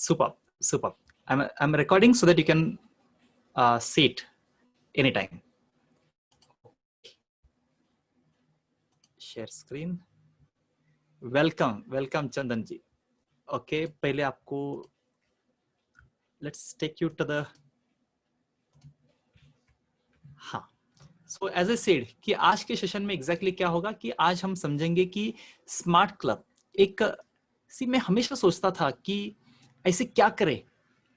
Superb, superb. I'm recording so that you can see it anytime. Share screen. Welcome, welcome Chandan ji. Okay, पहले आपको let's take you to the हाँ. So as I said कि आज के session में exactly क्या होगा कि आज हम समझेंगे कि स्मार्ट क्लब एक मैं हमेशा सोचता था कि ऐसे क्या करे.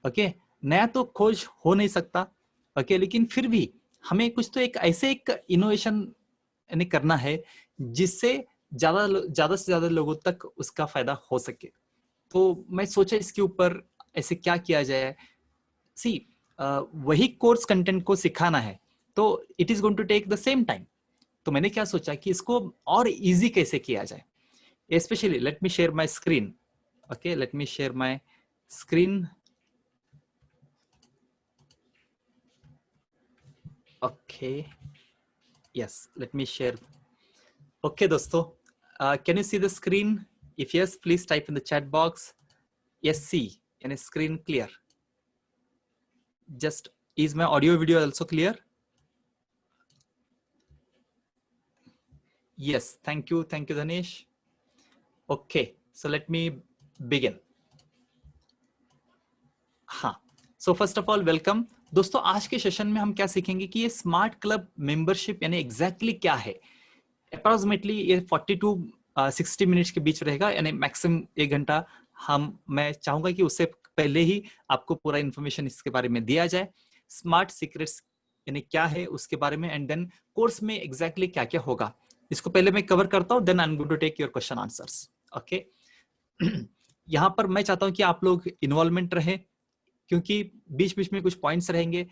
ओके नया तो खोज हो नहीं सकता. ओके लेकिन फिर भी हमें कुछ तो एक ऐसे एक इनोवेशन करना है जिससे ज्यादा से ज्यादा लोगों तक उसका फायदा हो सके. तो मैं सोचा इसके ऊपर ऐसे क्या किया जाए. वही कोर्स कंटेंट को सिखाना है तो it is going to take the same time. तो मैंने क्या सोचा कि इसको और इजी कैसे किया जाए. Specially let me share my screen. Okay let me share my screen. Okay, yes, let me share. Okay, दोस्तों, can you see the screen? If yes, please type in the chat box. Yes, see, and screen clear. Just is my audio video also clear? Yes, thank you, Dhanesh. Okay, so let me begin. हाँ, so first of all, welcome. दोस्तों आज के session में हम क्या सीखेंगे कि ये स्मार्ट क्लब मेंबरशिप यानी एग्जैक्टली क्या है. अप्रोक्सीमेटली ये 40 to 60 मिनट्स के बीच रहेगा यानी मैक्सिमम 1 घंटा. मैं चाहूंगा कि उससे पहले ही आपको पूरा इंफॉर्मेशन इसके बारे में दिया जाए. स्मार्ट सीक्रेट्स यानी क्या है उसके बारे में एंड देन कोर्स में एग्जैक्टली क्या क्या होगा इसको पहले मैं कवर करता हूँ. Then I am going to take your question answers. Okay यहाँ पर मैं चाहता हूँ कि आप लोग इन्वॉल्वमेंट रहे क्योंकि बीच बीच में कुछ पॉइंट्स रहेंगे.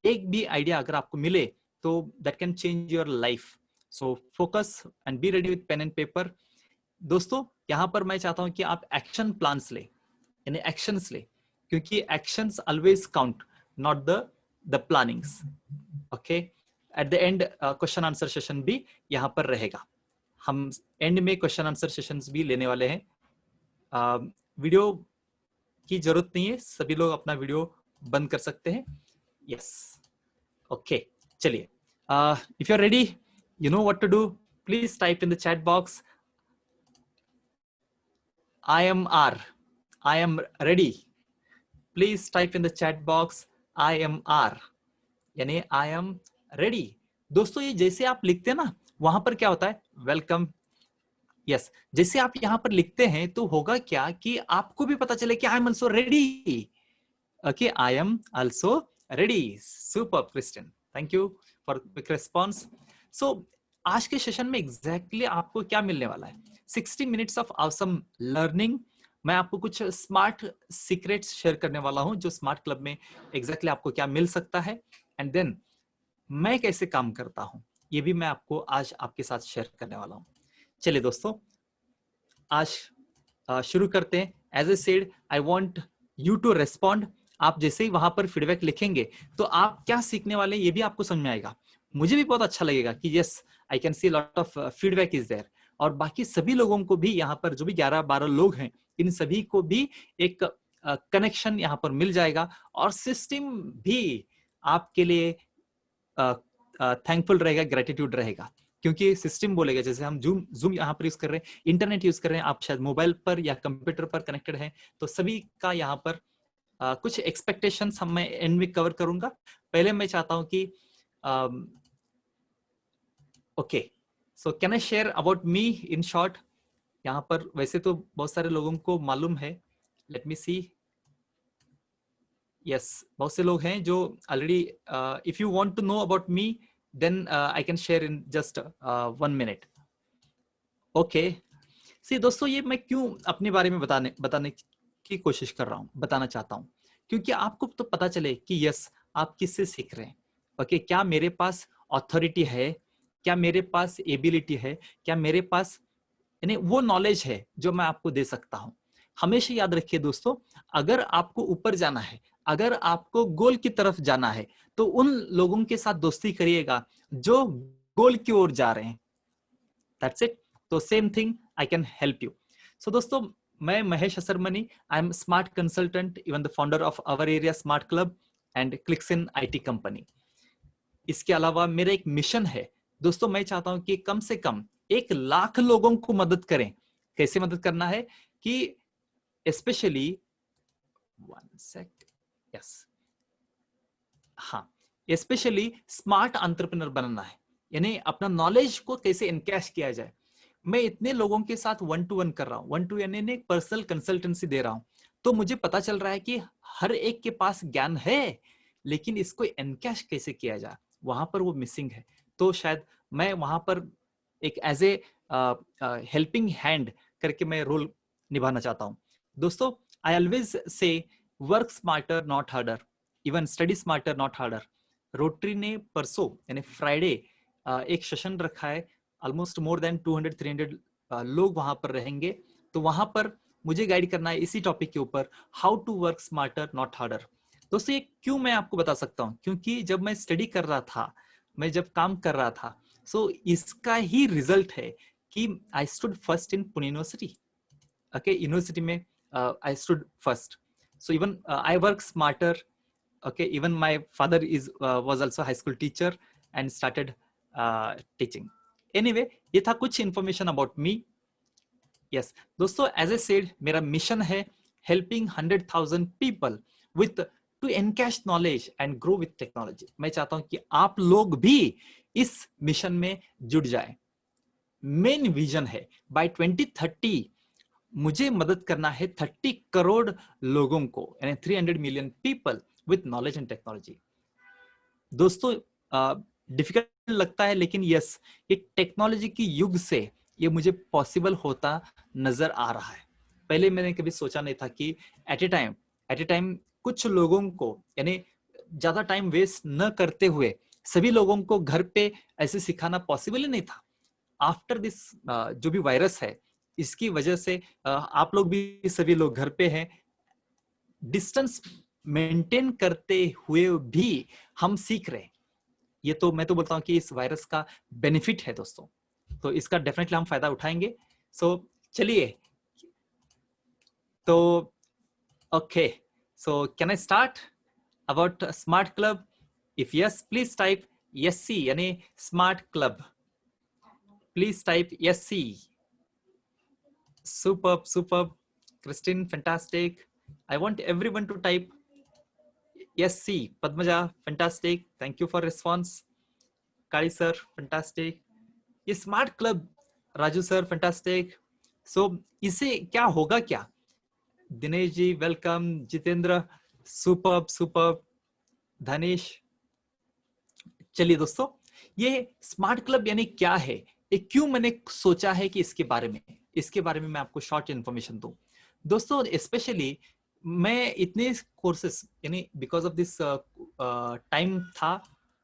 एक भी आइडिया अगर आपको मिले तो that can change your life. So focus and be ready with pen and paper. दोस्तों यहां पर मैं चाहता हूं कि आप एक्शन प्लान्स ले यानी एक्शंस ले क्योंकि actions always count not the plannings. Okay eight the and question answer session भी यहां पर रहेगा. हम एंड में क्वेश्चन आंसर सेशंस भी लेने वाले हैं. वीडियो की जरूरत नहीं है, सभी लोग अपना वीडियो बंद कर सकते हैं. यस ओके चलिए. If you are ready, you know what to do. Please type in the chat box. I am ready. Please type in the chat box. I am यानी I am ready. दोस्तों ये जैसे आप लिखते हैं ना वहां पर क्या होता है वेलकम. यस जैसे आप यहां पर लिखते हैं तो होगा क्या कि आपको भी पता चले कि I am also ready. Okay, I am also ready. Superb, Kristen. Thank you for quick response. So आज के सेशन में एग्जैक्टली आपको क्या मिलने वाला है. 60 मिनट्स ऑफ ऑसम लर्निंग. मैं आपको कुछ स्मार्ट सीक्रेट्स शेयर करने वाला हूं जो स्मार्ट क्लब में एग्जैक्टली आपको क्या मिल सकता है एंड देन मैं कैसे काम करता हूं ये भी मैं आपको आज आपके साथ शेयर करने वाला हूं. चलिए दोस्तों आज शुरू करते हैं. As A said I want you to respond. आप जैसे ही वहां पर फीडबैक लिखेंगे तो आप क्या सीखने वाले हैं ये भी आपको समझ में आएगा. मुझे भी बहुत अच्छा लगेगा कि yes I can see lot of feedback is there. और बाकी सभी लोगों को भी यहाँ पर जो भी 11-12 लोग हैं इन सभी को भी एक कनेक्शन यहाँ पर मिल जाएगा और सिस्टम भी आपके लिए थैंकफुल रहेगा, ग्रेटिट्यूड रहेगा क्योंकि सिस्टम बोलेगा. जैसे हम जूम यहाँ पर यूज कर रहे हैं, इंटरनेट यूज कर रहे हैं, आप शायद मोबाइल पर या कंप्यूटर पर कनेक्टेड हैं तो सभी का यहाँ पर कुछ एक्सपेक्टेशंस हम मैं एंड में कवर करूंगा. पहले मैं चाहता हूं कि okay so can I share about me in short. यहाँ पर वैसे तो बहुत सारे लोगों को मालूम है. लेट मी सी. यस बहुत से लोग हैं जो already. If you want to know about me then I can share in just 1 minute. Okay see दोस्तों ये मैं क्यों अपने बारे में बताने की कोशिश कर रहा हूं, बताना चाहता हूं क्योंकि आपको तो पता चले कि यस आप किससे सीख रहे हैं. ओके क्या मेरे पास ऑथोरिटी है, क्या मेरे पास एबिलिटी है, क्या मेरे पास यानी वो नॉलेज है जो मैं आपको दे सकता हूं. हमेशा याद रखिए दोस्तों अगर आपको ऊपर जाना है, अगर आपको गोल की तरफ जाना है तो उन लोगों के साथ दोस्ती करिएगा जो गोल की ओर जा रहे हैं. That's it. तो same thing I can help you. So दोस्तों मैं Mahesh Asarmani, I am smart consultant, even the founder of our area smart club and Clickson IT company. इसके अलावा मेरा एक मिशन है दोस्तों, मैं चाहता हूं कि कम से कम 1 लाख लोगों को मदद करें। कैसे मदद करना है कि स्पेशली, वन सेक, यस, हाँ, स्पेशली स्मार्ट एंटरप्रेन्योर बनना है, यानी अपना नॉलेज को कैसे एनकैश किया जाए। मैं इतने लोगों के साथ 1-to-1 कर रहा हूं, 1-to यानी पर्सनल कंसल्टेंसी दे रहा हूं, तो मुझे पता चल रहा है कि हर एक के पास ज्ञान है, लेकिन इसको एनकैश कैसे किया जाए, वहां पर वो मिसिंग है। तो शायद मैं वहां पर एक एज ए हेल्पिंग हैंड करके मैं रोल निभाना चाहता हूं। दोस्तों, I always say work smarter not harder, even study smarter not harder. Rotary ने परसों यानी फ्राइडे एक सेशन रखा है, ऑलमोस्ट मोर देन 200-300 लोग वहां पर रहेंगे। तो वहां पर मुझे गाइड करना है इसी टॉपिक के ऊपर, how to work smarter not harder. दोस्तों, ये क्यों मैं आपको बता सकता हूँ, क्योंकि जब मैं स्टडी कर रहा था, मैं जब काम कर रहा था, सो इसका ही रिजल्ट है कि I stood first in Pune university. Okay, university में I stood first, so even I work smarter. Okay, even my father was also high school teacher and started teaching. Anyway, ये था कुछ information about me. Yes, दोस्तों, as I said, मेरा mission है helping 100,000 people with to encash knowledge and grow with technology. मैं चाहता हूं कि आप लोग भी इस मिशन में जुड़ जाएं। मेन विजन है by 2030 मुझे मदद करना है 30 करोड़ लोगों को, यानी 300 million people with knowledge and technology. दोस्तों, डिफिकल्ट लगता है, लेकिन यस, ये टेक्नोलॉजी की युग से ये मुझे पॉसिबल होता नजर आ रहा है। पहले मैंने कभी सोचा नहीं था कि एट ए टाइम कुछ लोगों को, यानी ज्यादा टाइम वेस्ट न करते हुए सभी लोगों को घर पे ऐसे सिखाना पॉसिबल ही नहीं था। आफ्टर दिस जो भी वायरस है, इसकी वजह से आप लोग भी, सभी लोग घर पे हैं, डिस्टेंस मेंटेन करते हुए भी हम सीख रहे हैं। ये तो मैं तो बोलता हूं कि इस वायरस का बेनिफिट है दोस्तों, तो इसका डेफिनेटली हम फायदा उठाएंगे। सो चलिए, तो okay, so can I start about smart club? If yes, please type SC, यानी smart club. Please type SC। Superb, superb. Christine, fantastic. I want everyone to type SC. Padmaja, fantastic. Thank you for response. Kali sir, fantastic. ये smart club, Raju sir, fantastic. So इसे क्या होगा क्या? Dinesh ji welcome, Jitendra superb superb, Dhanesh. चलिए दोस्तों, ये smart club यानी क्या है, ये क्यों मैंने सोचा है कि इसके बारे में मैं आपको शॉर्ट इन्फॉर्मेशन दूं। दोस्तों, स्पेशली मैं इतने कोर्सेस, यानी बिकॉज ऑफ दिस टाइम था,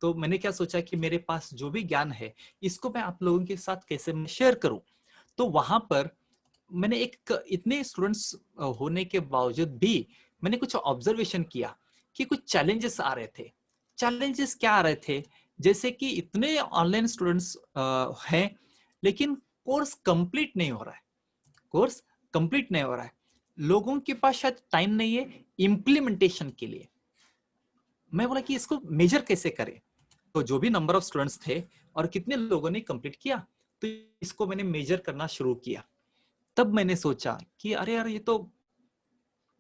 तो मैंने क्या सोचा कि मेरे पास जो भी ज्ञान है, इसको मैं आप लोगों के साथ कैसे मैं शेयर करूं। तो वहां पर मैंने इतने स्टूडेंट्स होने के बावजूद भी मैंने कुछ ऑब्जर्वेशन किया कि कुछ चैलेंजेस आ रहे थे। चैलेंजेस क्या आ रहे थे? जैसे कि इतने ऑनलाइन स्टूडेंट्स हैं, लेकिन कोर्स कंप्लीट नहीं हो रहा है। कोर्स कंप्लीट नहीं हो रहा है, लोगों के पास शायद टाइम नहीं है इंप्लीमेंटेशन के लिए। मैं बोला कि इसको मेजर कैसे करें, तो जो भी नंबर ऑफ स्टूडेंट्स थे और कितने लोगों ने कंप्लीट किया, तो इसको मैंने मेजर करना शुरू किया। तब मैंने सोचा कि अरे यार, ये तो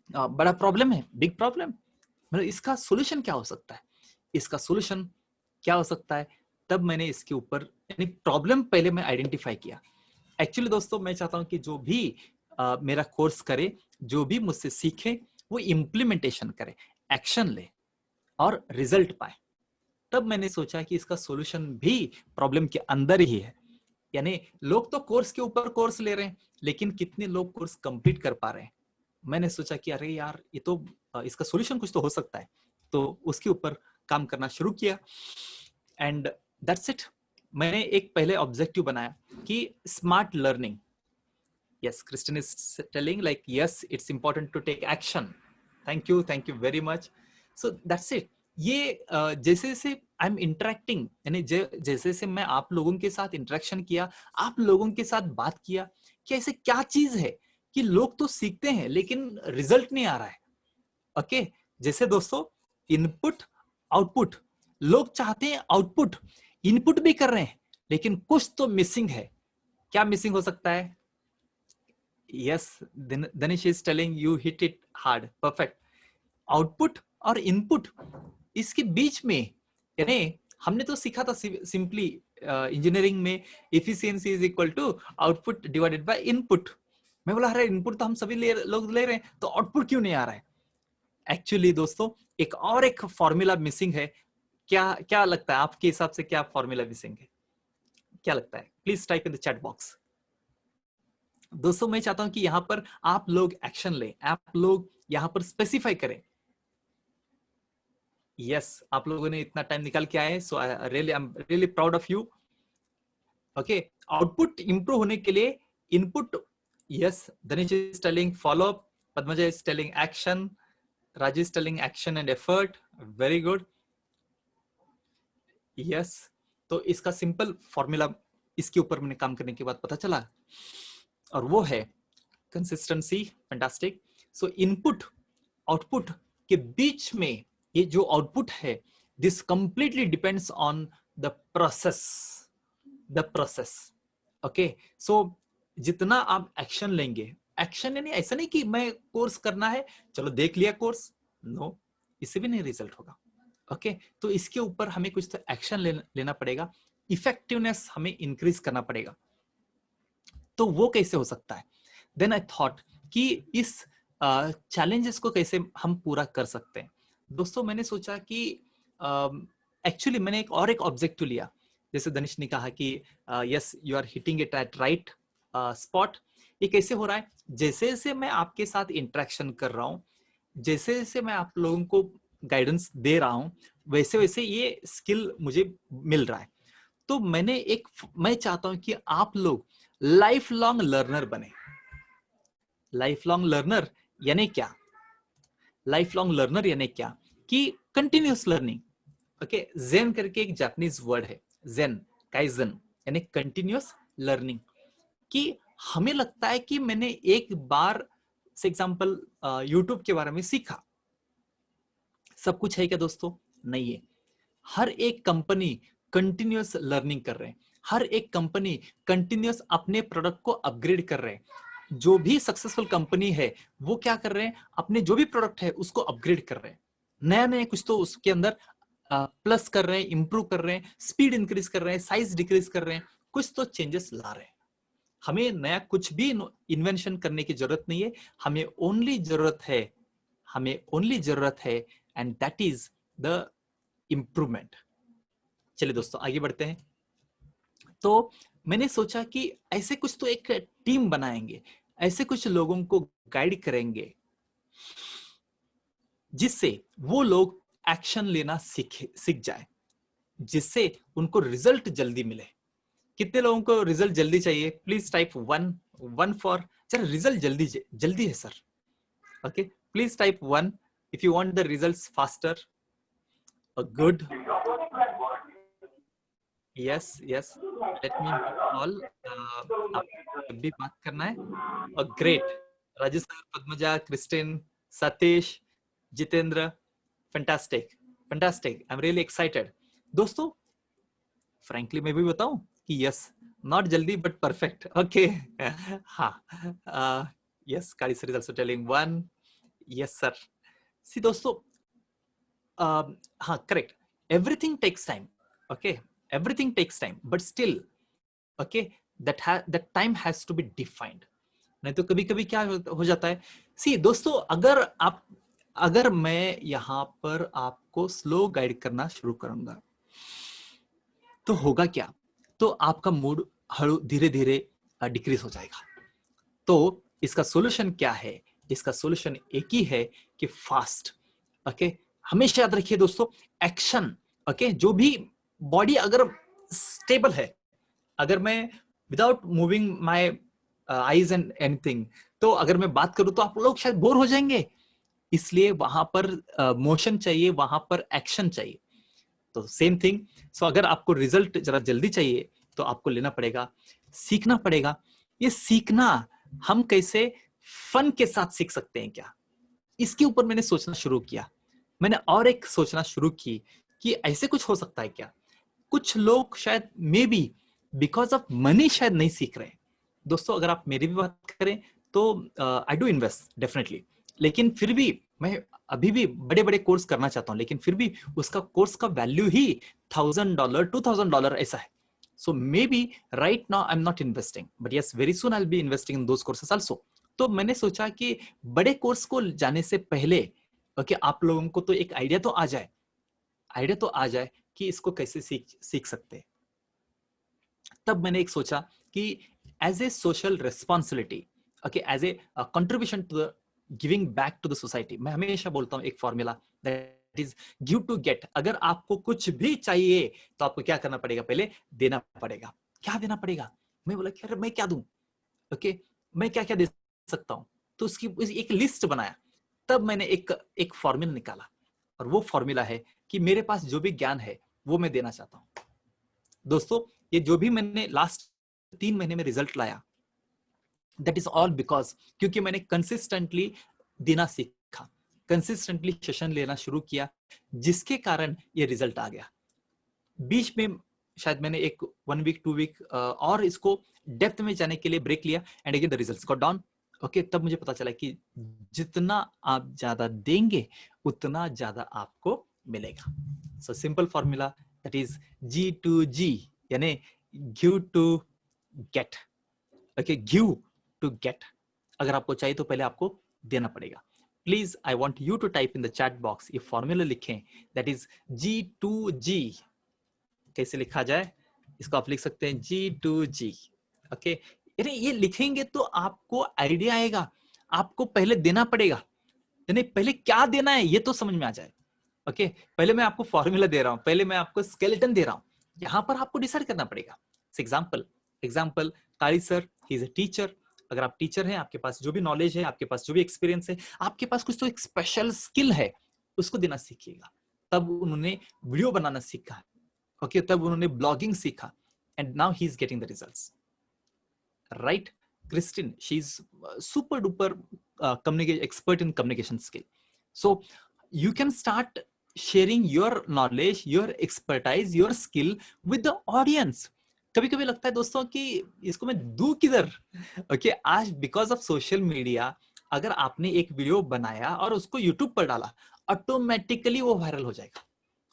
बड़ा प्रॉब्लम है, बिग प्रॉब्लम। मतलब इसका सॉल्यूशन क्या हो सकता है, इसका सॉल्यूशन क्या हो सकता है? तब मैंने इसके ऊपर, यानी प्रॉब्लम पहले मैं आइडेंटिफाई किया। एक्चुअली दोस्तों, मैं चाहता हूं कि जो भी मेरा कोर्स करे, जो भी मुझसे सीखे, वो इम्प्लीमेंटेशन करे, एक्शन ले और रिजल्ट पाए। तब मैंने सोचा कि इसका सॉल्यूशन भी प्रॉब्लम के अंदर ही है। यानी लोग तो कोर्स के ऊपर कोर्स ले रहे हैं, लेकिन कितने लोग कोर्स कंप्लीट कर पा रहे हैं। मैंने सोचा कि अरे यार, ये तो इसका सॉल्यूशन कुछ तो हो सकता है, तो उसके ऊपर काम करना शुरू किया एंड दैट्स इट। मैंने एक पहले ऑब्जेक्टिव बनाया कि smart learning. Yes, Christine is telling like yes, it's important to take action. Thank you very much. So that's it. ये जैसे जैसे आई एम इंटरेक्टिंग, यानी जैसे जैसे मैं आप लोगों के साथ इंटरेक्शन किया, आप लोगों के साथ बात किया कि ऐसे क्या चीज है कि लोग तो सीखते हैं लेकिन रिजल्ट नहीं आ रहा है। ओके, जैसे दोस्तों इनपुट आउटपुट, लोग चाहते हैं आउटपुट, इनपुट भी कर रहे हैं लेकिन कुछ तो मिसिंग है। क्या मिसिंग हो सकता है? Yes, Danish is telling you hit it hard, perfect. Output और इनपुट, इसके बीच में, यानी हमने तो सीखा था सिंपली इंजीनियरिंग में efficiency is equal to output divided by input. मैं बोला अरे इनपुट तो हम सभी लोग ले रहे हैं, तो आउटपुट क्यों नहीं आ रहा है? एक्चुअली दोस्तों एक फॉर्मूला मिसिंग है। क्या क्या लगता है आपके हिसाब से, क्या फॉर्मूला मिसिंग है? क्या लगता है? Please type in the chat box. दोस्तों मैं चाहता हूं कि यहां पर आप लोग एक्शन लें, आप लोग यहां पर स्पेसिफाई करें। यस, आप लोगों ने इतना टाइम निकाल के आए, so I am really proud of you. Okay, output improve होने के लिए input, yes, Dhanish is telling follow up, Padmaja is telling action, Rajesh is telling action and effort, very good. Yes, तो इसका सिंपल फॉर्मूला इसके ऊपर मैंने काम करने के बाद पता चला, और वो है consistency. Fantastic. So input output के बीच में ये जो आउटपुट है, this completely depends on the process, okay. So जितना आप एक्शन लेंगे, एक्शन यानी ऐसा नहीं कि मैं कोर्स करना है चलो देख लिया कोर्स, नो, इससे भी नहीं रिजल्ट होगा। ओके, तो इसके ऊपर हमें कुछ तो एक्शन लेना पड़ेगा, इफेक्टिवनेस हमें इंक्रीज करना पड़ेगा। तो वो कैसे हो सकता है? देन आई थॉट कि इस चैलेंजेस को कैसे हम पूरा कर सकते हैं। दोस्तों मैंने सोचा कि एक्चुअली मैंने एक ऑब्जेक्टिव लिया, जैसे धनिश ने कहा कि yes you are hitting it at right spot. ये कैसे हो रहा है? जैसे जैसे मैं आपके साथ इंटरेक्शन कर रहा हूं, जैसे जैसे मैं आप लोगों को गाइडेंस दे रहा हूं, वैसे वैसे ये स्किल मुझे मिल रहा है। तो मैं चाहता हूं कि आप लोग लाइफ लॉन्ग लर्नर बने। लाइफ लॉन्ग लर्नर यानी क्या? लाइफ लॉन्ग लर्नर यानी क्या कि कंटिन्यूस लर्निंग। ओके, जेन करके एक जापानीज वर्ड है, जेन, काइजन, यानी कंटिन्यूस लर्निंग। कि हमें लगता है कि मैंने एक बार से एग्जांपल यूट्यूब के बारे में सीखा, सब कुछ है क्या दोस्तों? नहीं है। हर एक कंपनी कंटिन्यूस लर्निंग कर रहे हैं, हर एक कंपनी कंटिन्यूस अपने प्रोडक्ट को अपग्रेड कर रहे हैं। जो भी सक्सेसफुल कंपनी है वो क्या कर रहे हैं? अपने जो भी प्रोडक्ट है उसको अपग्रेड कर रहे हैं, नया नया कुछ तो उसके अंदर प्लस कर रहे हैं, इंप्रूव कर रहे हैं, स्पीड इंक्रीज कर रहे हैं, साइज डिक्रीज कर रहे हैं, कुछ तो चेंजेस ला रहे हैं। हमें नया कुछ भी इन्वेंशन करने की जरूरत नहीं है, हमें ओनली जरूरत है and that is the improvement. चलिए दोस्तों आगे बढ़ते हैं। तो मैंने सोचा कि ऐसे कुछ तो एक टीम बनाएंगे, ऐसे कुछ लोगों को गाइड करेंगे जिससे वो लोग एक्शन लेना सीख जाए, जिससे उनको रिजल्ट जल्दी मिले। कितने लोगों को रिजल्ट जल्दी चाहिए? Please type one for, sir result जल्दी है sir. Okay, please type one if you want the results faster. Good, yes yes, let me call. आप जब भी बात करना है। Great, Rajesh sir, Padmaja, Christine, Satish, Jitendra, fantastic fantastic, I am really excited. दोस्तों frankly मैं भी बताऊं कि यस, नॉट जल्दी बट परफेक्ट। ओके, हाँ, yes, Kali sir is also telling one, yes sir. सी दोस्तों, हाँ correct, everything takes time. Okay, everything takes time, but still, okay, that time has to be defined. नहीं तो कभी कभी क्या हो जाता है, सी दोस्तों, अगर मैं यहाँ पर आपको स्लो गाइड करना शुरू करूंगा तो होगा क्या? तो आपका मूड धीरे धीरे डिक्रीज हो जाएगा। तो इसका सॉल्यूशन क्या है? इसका सॉल्यूशन एक ही है कि फास्ट। ओके, हमेशा याद रखिए दोस्तों, एक्शन। ओके, जो भी बॉडी अगर स्टेबल है, अगर मैं without moving my eyes and anything, तो अगर मैं बात करूं तो आप लोग शायद बोर हो जाएंगे, इसलिए वहां पर मोशन चाहिए, वहां पर एक्शन चाहिए। तो सेम थिंग, सो अगर आपको रिजल्ट जरा जल्दी चाहिए तो आपको लेना पड़ेगा, सीखना पड़ेगा। ये सीखना हम कैसे फन के साथ सीख सकते हैं क्या? इसके ऊपर मैंने सोचना शुरू किया। मैंने और एक सोचना शुरू की कि ऐसे कुछ हो सकता है क्या? कुछ लोग शायद may be because of money शायद नहीं सीख रहे। दोस्तों अगर आप मेरी भी बात करें तो आई डू इन्वेस्ट डेफिनेटली, लेकिन फिर भी मैं अभी भी बड़े बड़े कोर्स करना चाहता हूं, लेकिन फिर भी उसका कोर्स का वैल्यू ही $1,000 $2,000 ऐसा है। So maybe right now I am not investing, but yes very soon I will be investing in those courses also. तो मैंने सोचा कि बड़े कोर्स को जाने से पहले ओके आप लोगों को तो एक आइडिया तो आ जाए कि इसको कैसे सीख सकते हैं। तब मैंने एक सोचा कि as a social responsibility, okay as a contribution to the giving back to the society, मैं हमेशा बोलता हूं एक formula that is give to get. अगर आपको कुछ भी चाहिए तो आपको क्या करना पड़ेगा? पहले देना पड़ेगा। क्या देना पड़ेगा? मैं बोला कि अरे मैं क्या दूं, ओके मैं क्या क्या दे सकता हूं? तो उसकी एक लिस्ट बनाया। तब मैंने एक फॉर्मूला निकाला, और वो फॉर्मूला है कि मेरे पास जो भी ज्ञान है वो मैं देना चाहता हूं। दोस्तों ये जो भी मैंने लास्ट 3 महीने में रिजल्ट लाया, दैट इज ऑल बिकॉज क्योंकि मैंने कंसिस्टेंटली देना सीखा, कंसिस्टेंटली सेशन लेना शुरू किया, जिसके कारण ये रिजल्ट आ गया। बीच में शायद मैंने एक 1 वीक 2 वीक और इसको डेप्थ में जाने के लिए ब्रेक लिया, and again the results got down. Okay तब मुझे पता चला कि जितना आप ज्यादा देंगे उतना ज्यादा आपको मिलेगा। So simple formula that is G2G, यानी give to get. Okay give to get, अगर आपको चाहिए तो पहले आपको देना पड़ेगा। Please I want you to type in the chat box ये फॉर्मूला लिखें, दैट इज G2G। कैसे लिखा जाए इसको आप लिख सकते हैं G2G। ओके ये लिखेंगे तो आपको आइडिया आएगा। आपको पहले देना पड़ेगा, यानी पहले क्या देना है ये तो समझ में आ जाए। ओके पहले मैं आपको फॉर्मूला दे रहा हूं, पहले मैं आपको स्केलेटन दे रहा हूं, यहां पर आपको डिसाइड करना पड़ेगा। Example Kali sir, he is a teacher. अगर आप टीचर हैं, आपके पास जो भी नॉलेज है, आपके पास जो भी एक्सपीरियंस है, आपके पास कुछ तो एक स्पेशल स्किल है, उसको देना सीखिएगा। तब उन्होंने वीडियो बनाना सीखा, ओके तब उन्होंने ब्लॉगिंग सीखा, and now he is getting the results, right? Christine, she's super duper expert in communication skill. So you can start sharing your knowledge, your expertise, your skill with the audience. कभी कभी लगता है दोस्तों कि इसको मैं दूं किधर? ओके आज बिकॉज ऑफ सोशल मीडिया, अगर आपने एक वीडियो बनाया और उसको यूट्यूब पर डाला, ऑटोमेटिकली वो वायरल हो जाएगा,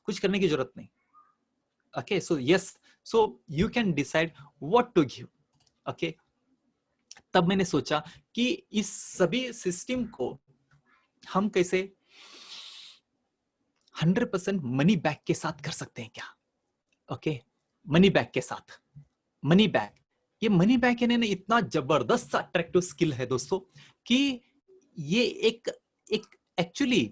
कुछ करने की जरूरत नहीं। Okay so yes, so you can decide what to give. Okay तब मैंने सोचा कि इस सभी सिस्टम को हम कैसे 100% मनी बैक के साथ कर सकते हैं क्या? ओके मनी बैक के साथ, मनी बैक, ये मनी बैक यानी इतना जबरदस्त अट्रैक्टिव स्किल है दोस्तों कि ये एक एक्चुअली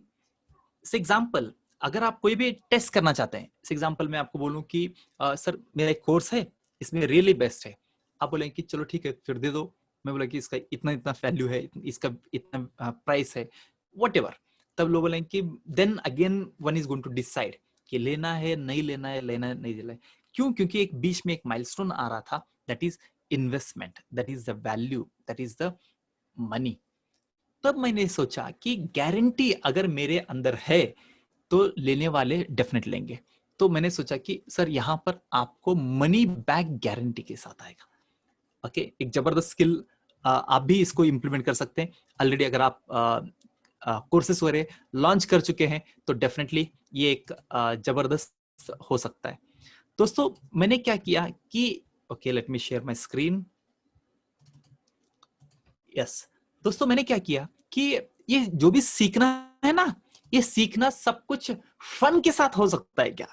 एग्जांपल, अगर आप कोई भी टेस्ट करना चाहते हैं, एग्जांपल मैं आपको बोलूं कि सर मेरा एक कोर्स है, इसमें रियली बेस्ट है, आप बोलेंगे कि चलो ठीक है फिर दे दो। मैं बोला कि इसका इतना इतना वैल्यू है, इसका इतना प्राइस है, व्हाटएवर। तब लोग बोलेंगे कि then again one is going to decide कि लेना है नहीं लेना है, लेना है नहीं लेना है। क्यों? क्योंकि एक बीच में एक माइलस्टोन आ रहा था, that is investment, that is the value, that is the money. तब मैंने सोचा कि गारंटी अगर मेरे अंदर है तो लेने वाले डेफिनेट लेंगे। तो मैंने सोचा कि सर यहाँ पर आपको मनी बैक गारंटी के साथ आएगा। ओके एक जबरदस्त स्किल, आप भी इसको इंप्लीमेंट कर सकते हैं। ऑलरेडी अगर आप कोर्सेस वगैरह लॉन्च कर चुके हैं तो डेफिनेटली ये एक जबरदस्त हो सकता है। दोस्तों मैंने क्या किया कि okay let me share my screen. Yes दोस्तों मैंने क्या किया कि ये जो भी सीखना है ना, ये सीखना सब कुछ फन के साथ हो सकता है क्या?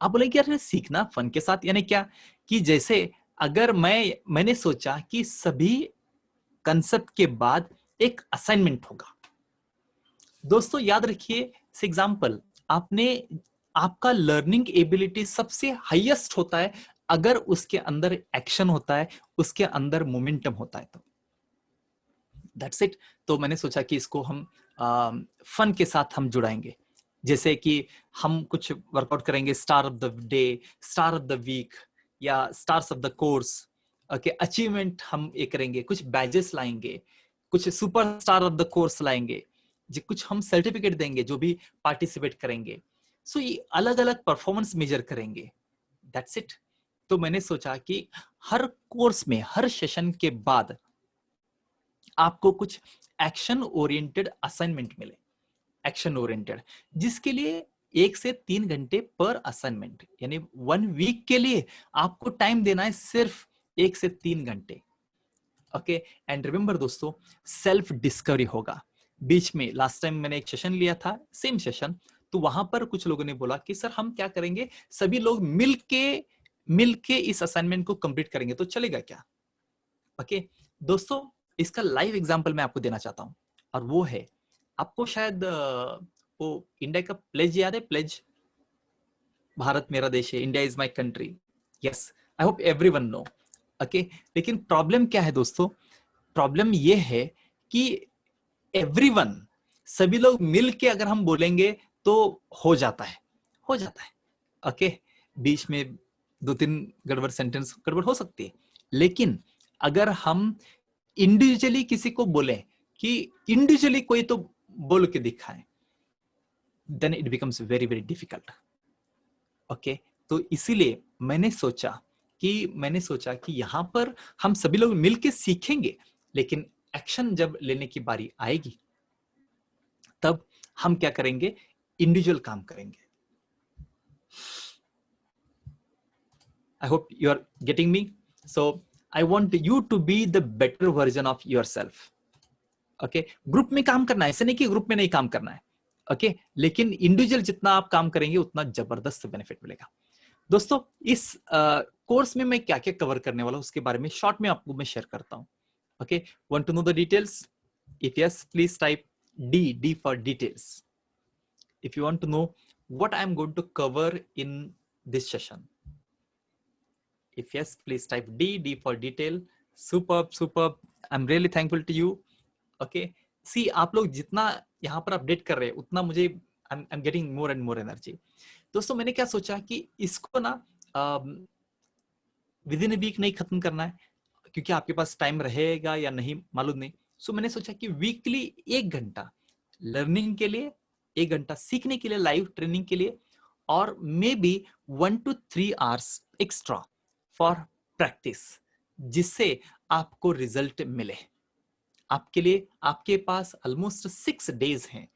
आप बोलेंगे यार सीखना फन के साथ यानी क्या? कि जैसे अगर मैंने सोचा कि सभी कंसेप्ट के बाद एक असाइनमेंट होगा। दोस्तों याद रखिए, एग्जांपल आपका लर्निंग एबिलिटी सबसे हाईएस्ट होता है अगर उसके अंदर एक्शन होता है, उसके अंदर मोमेंटम होता है, तो दैट्स इट। तो मैंने सोचा कि इसको हम फन के साथ हम जुड़ाएंगे, जैसे कि हम कुछ वर्कआउट करेंगे, star of the day, star of the week या stars of the course. Okay achievement हम ये करेंगे, कुछ बैजेस लाएंगे, कुछ सुपरस्टार ऑफ द कोर्स लाएंगे, जो कुछ हम सर्टिफिकेट देंगे जो भी पार्टिसिपेट करेंगे। सो ये अलग अलग परफॉर्मेंस मेजर करेंगे, दैट्स इट। तो मैंने सोचा कि हर कोर्स में हर सेशन के बाद आपको कुछ एक्शन ओरिएंटेड असाइनमेंट मिले, एक्शन ओरिएंटेड, जिसके लिए 1 से 3 घंटे पर असाइनमेंट, यानी 1 वीक के लिए आपको टाइम देना है सिर्फ 1 से 3 घंटे। ओके, एंड रिमेंबर दोस्तों, सेल्फ डिस्कवरी होगा। बीच में लास्ट टाइम मैंने एक सेशन लिया था, सेम सेशन, तो वहां पर कुछ लोगों ने बोला कि सर हम क्या करेंगे, सभी लोग मिलके इस असाइनमेंट को कंप्लीट करेंगे तो चलेगा क्या? ओके दोस्तों, इसका लाइव एग्जांपल मैं आपको देना चाहता हूं, और वो है, आपको शायद वो इंडिया का प्लेज याद है, प्लेज, भारत मेरा देश है, India is my country. Yes, I hope everyone know. Okay, लेकिन प्रॉब्लम क्या है दोस्तों? प्रॉब्लम ये है कि एवरीवन, सभी लोग मिलके अगर हम बोलेंगे तो हो जाता है, हो जाता है। ओके, बीच में 2-3 गड़बड़ सेंटेंस गड़बड़ हो सकती है, लेकिन अगर हम इंडिविजुअली किसी को बोले कि इंडिविजुअली कोई तो बोल के दिखाए, then it becomes very very difficult. Okay, तो इसीलिए मैंने सोचा कि यहां पर हम सभी लोग मिलके सीखेंगे, लेकिन एक्शन जब लेने की बारी आएगी तब हम क्या करेंगे, इंडिविजुअल काम करेंगे। I hope you are getting me. So I want you to be the better version of yourself. Okay, group में काम करना है, ऐसे नहीं कि ग्रुप में नहीं काम करना है। ओके, लेकिन इंडिविजुअल जितना आप काम करेंगे उतना जबरदस्त बेनिफिट मिलेगा। दोस्तों, इस कोर्स में मैं क्या क्या कवर करने वाला हूं उसके बारे में शॉर्ट में आपको मैं शेयर करता हूं। Okay, want to know the details? If yes, please type D for details. If you want to know what I am going to cover in this session, if yes, please type D for detail. Superb. I'm really thankful to you. Okay, see, आप लोग जितना यहाँ पर update कर रहे हैं उतना मुझे I'm getting more and more energy. दोस्तों, मैंने क्या सोचा कि इसको ना विद इन ए वीक नहीं खत्म करना है, क्योंकि आपके पास टाइम रहेगा या नहीं मालूम नहीं। सो मैंने सोचा कि वीकली 1 घंटा लर्निंग के लिए, 1 घंटा सीखने के लिए, लाइव ट्रेनिंग के लिए, और may be 1 to 3 hours extra for practice, जिससे आपको रिजल्ट मिले। आपके लिए आपके पास ऑलमोस्ट 6 डेज हैं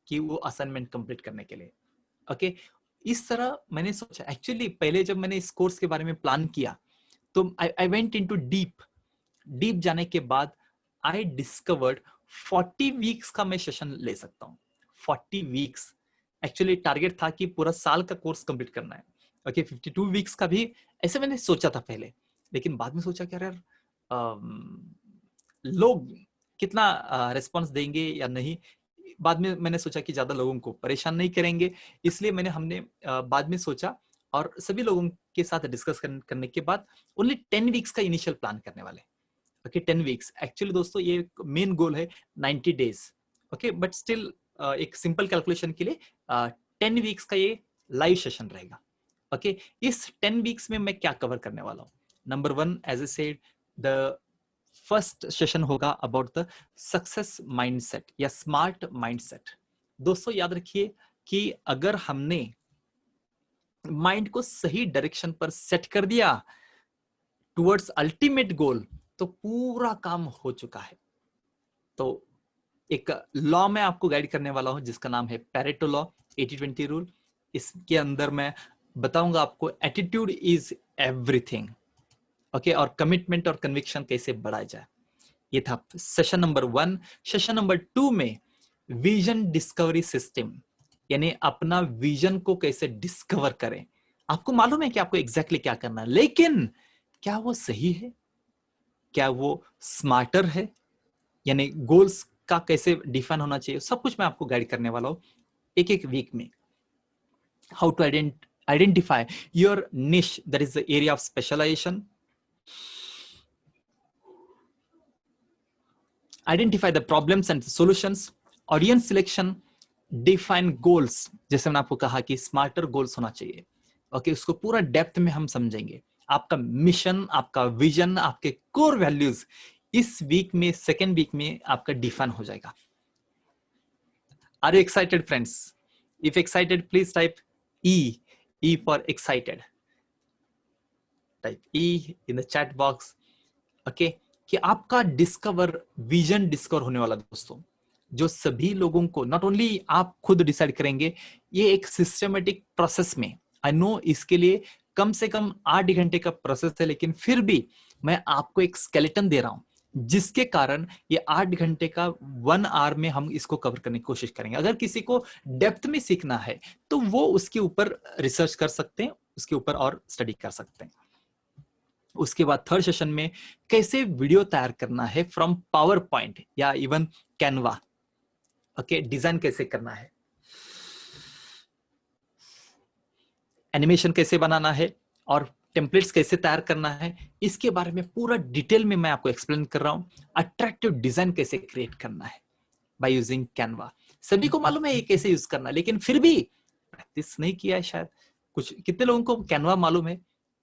कि वो असाइनमेंट कंप्लीट करने के लिए। ओके, इस तरह मैंने सोचा। एक्चुअली पहले जब मैंने इस कोर्स के बारे में प्लान किया तो आई वेंट इनटू डीप जाने के बाद आई डिस्कवर्ड 40 वीक्स का मैं सेशन ले सकता हूँ। 40 वीक्स, एक्चुअली टारगेट था कि पूरा साल का कोर्स कंप्लीट करना है। ओके, 52 वीक्स का भी ऐसे मैंने सोचा था पहले, लेकिन बाद में सोचा कि यार लोग कितना रिस्पॉन्स देंगे या नहीं। बाद में मैंने सोचा कि ज्यादा लोगों को परेशान नहीं करेंगे, इसलिए हमने बाद में सोचा, और सभी लोगों के साथ डिस्कस करने के बाद ओनली 10 वीक्स का इनिशियल प्लान करने वाले। Okay, 10 weeks. एक्चुअली दोस्तों, ये मेन गोल है 90 डेज। ओके, बट स्टिल एक सिंपल कैलकुलेशन के लिए 10 वीक्स का ये लाइव सेशन रहेगा। ओके, इस 10 वीक्स में मैं क्या कवर करने वाला हूँ? Number 1, as A said, the first session होगा अबाउट द सक्सेस माइंडसेट या स्मार्ट माइंडसेट। दोस्तों, याद रखिए कि अगर हमने माइंड को सही डायरेक्शन पर सेट कर दिया टुवर्ड्स अल्टीमेट गोल, तो पूरा काम हो चुका है। तो एक लॉ में आपको गाइड करने वाला हूं जिसका नाम है पैरेटो लॉ, 80-20 रूल। इसके अंदर मैं बताऊंगा आपको एटीट्यूड इज एवरीथिंग। ओके, और कमिटमेंट और कन्विक्शन कैसे बढ़ाया जाए। ये था सेशन नंबर 1। सेशन नंबर 2 में विजन डिस्कवरी सिस्टम, यानी अपना विजन को कैसे डिस्कवर करें। आपको मालूम है कि आपको एग्जैक्टली क्या करना है, लेकिन क्या वो सही है, क्या वो स्मार्टर है, यानी गोल्स का कैसे डिफाइन होना चाहिए, सब कुछ मैं आपको गाइड करने वाला हूं एक वीक में। How to identify your niche, that is the area of specialisation, identify the problems and solutions, audience selection, define goals, जैसे मैंने आपको कहा कि स्मार्टर गोल्स होना चाहिए। ओके, उसको पूरा डेप्थ में हम समझेंगे। आपका मिशन, आपका विजन, आपके कोर वैल्यूज, इस वीक में, सेकेंड वीक में आपका डिफाइन हो जाएगा। Are you excited friends? If excited please type E for excited, type E in the chat box. Okay, कि आपका डिस्कवर विजन डिस्कवर होने वाला दोस्तों, जो सभी लोगों को, नॉट ओनली आप खुद डिसाइड करेंगे, ये एक सिस्टमेटिक प्रोसेस में, आई नो इसके लिए कम से कम 8 घंटे का प्रोसेस है, लेकिन फिर भी मैं आपको एक स्केलेटन दे रहा हूं, जिसके कारण ये 8 घंटे का 1 आवर में हम इसको कवर करने की कोशिश करेंगे। अगर किसी को डेप्थ में सीखना है तो वो उसके ऊपर रिसर्च कर सकते हैं, उसके ऊपर और स्टडी कर सकते हैं। उसके बाद थर्ड सेशन में कैसे वीडियो तैयार करना है फ्रॉम पावर पॉइंट या इवन कैनवा। ओके, डिजाइन कैसे करना है, एनिमेशन कैसे बनाना है और टेम्पलेट्स कैसे तैयार करना है, इसके बारे में पूरा डिटेल में मैं आपको एक्सप्लेन कर रहा हूं। अट्रैक्टिव डिजाइन कैसे क्रिएट करना है बाय यूजिंग कैनवा। सभी को मालूम है ये कैसे यूज करना, लेकिन फिर भी प्रैक्टिस नहीं किया है शायद। कुछ कितने लोगों को कैनवा मालूम है?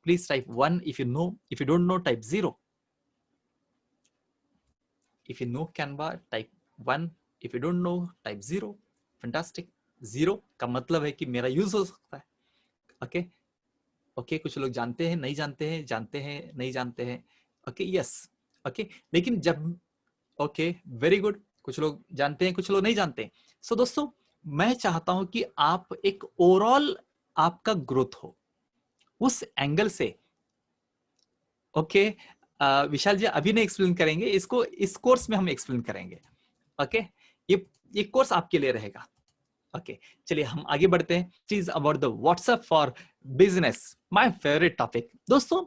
Please type 1 if you know. If you don't know, type 0. If you know Canva, type 1. If you don't know, type 0. Fantastic. 0 का मतलब है कि मेरा यूज हो सकता है। ओके ओके, कुछ लोग जानते हैं, नहीं जानते हैं, जानते हैं, नहीं जानते हैं। ओके यस, ओके, लेकिन जब, ओके वेरी गुड, कुछ लोग जानते हैं, कुछ लोग नहीं जानते हैं। सो दोस्तों, मैं चाहता हूं कि आप एक ओवरऑल आपका ग्रोथ हो उस एंगल से। ओके, विशाल जी अभी नहीं एक्सप्लेन करेंगे इसको, इस कोर्स में हम एक्सप्लेन करेंगे। ओके, ये कोर्स आपके लिए रहेगा। ओके, चलिए हम आगे बढ़ते हैं। चीज about the WhatsApp for business, my favourite topic. दोस्तों,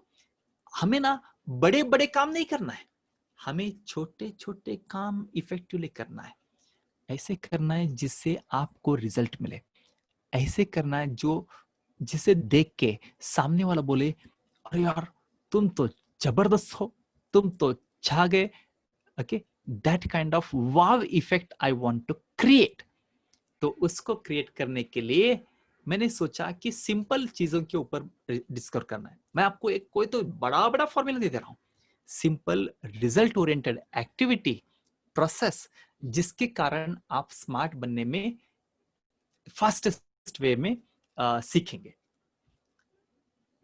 हमें ना बड़े बड़े काम नहीं करना है, हमें छोटे छोटे काम इफेक्टिवली करना है। ऐसे करना है जिससे आपको रिजल्ट मिले, ऐसे करना है जो जिसे देख के सामने वाला बोले अरे यार तुम तो जबरदस्त हो, तुम तो छा गए। Okay, that kind of wow effect I want to create. तो उसको क्रिएट करने के लिए मैंने सोचा कि सिंपल चीजों के ऊपर डिस्कस करना है। मैं आपको एक कोई तो बड़ा बड़ा फॉर्मूला दे रहा हूं, simple result oriented activity process, जिसके कारण आप स्मार्ट बनने में फास्टेस्ट वे में सीखेंगे।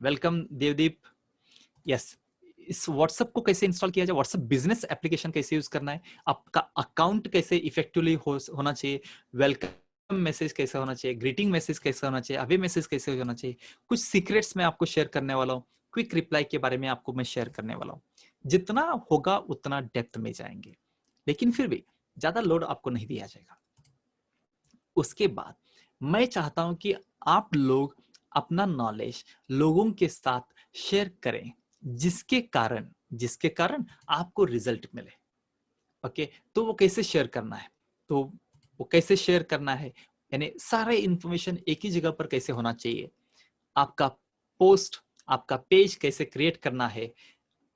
वेलकम देवदीप। यस, इस व्हाट्सएप को कैसे इंस्टॉल किया जाए, व्हाट्सएप बिजनेस एप्लीकेशन कैसे यूज करना है, आपका अकाउंट कैसे इफेक्टिवली होना चाहिए, वेलकम मैसेज कैसे होना चाहिए, ग्रीटिंग मैसेज कैसे होना चाहिए, अवे मैसेज कैसे होना चाहिए, कुछ सीक्रेट्स मैं आपको शेयर करने वाला हूँ। क्विक रिप्लाई के बारे में आपको मैं शेयर करने वाला हूँ। जितना होगा उतना डेप्थ में जाएंगे, लेकिन फिर भी ज्यादा लोड आपको नहीं दिया जाएगा। उसके बाद मैं चाहता हूं कि आप लोग अपना नॉलेज लोगों के साथ शेयर करें, जिसके कारण आपको रिजल्ट मिले। ओके, तो वो कैसे शेयर करना है, तो वो कैसे शेयर करना है, यानी सारे इंफॉर्मेशन एक ही जगह पर कैसे होना चाहिए, आपका पोस्ट, आपका पेज कैसे क्रिएट करना है,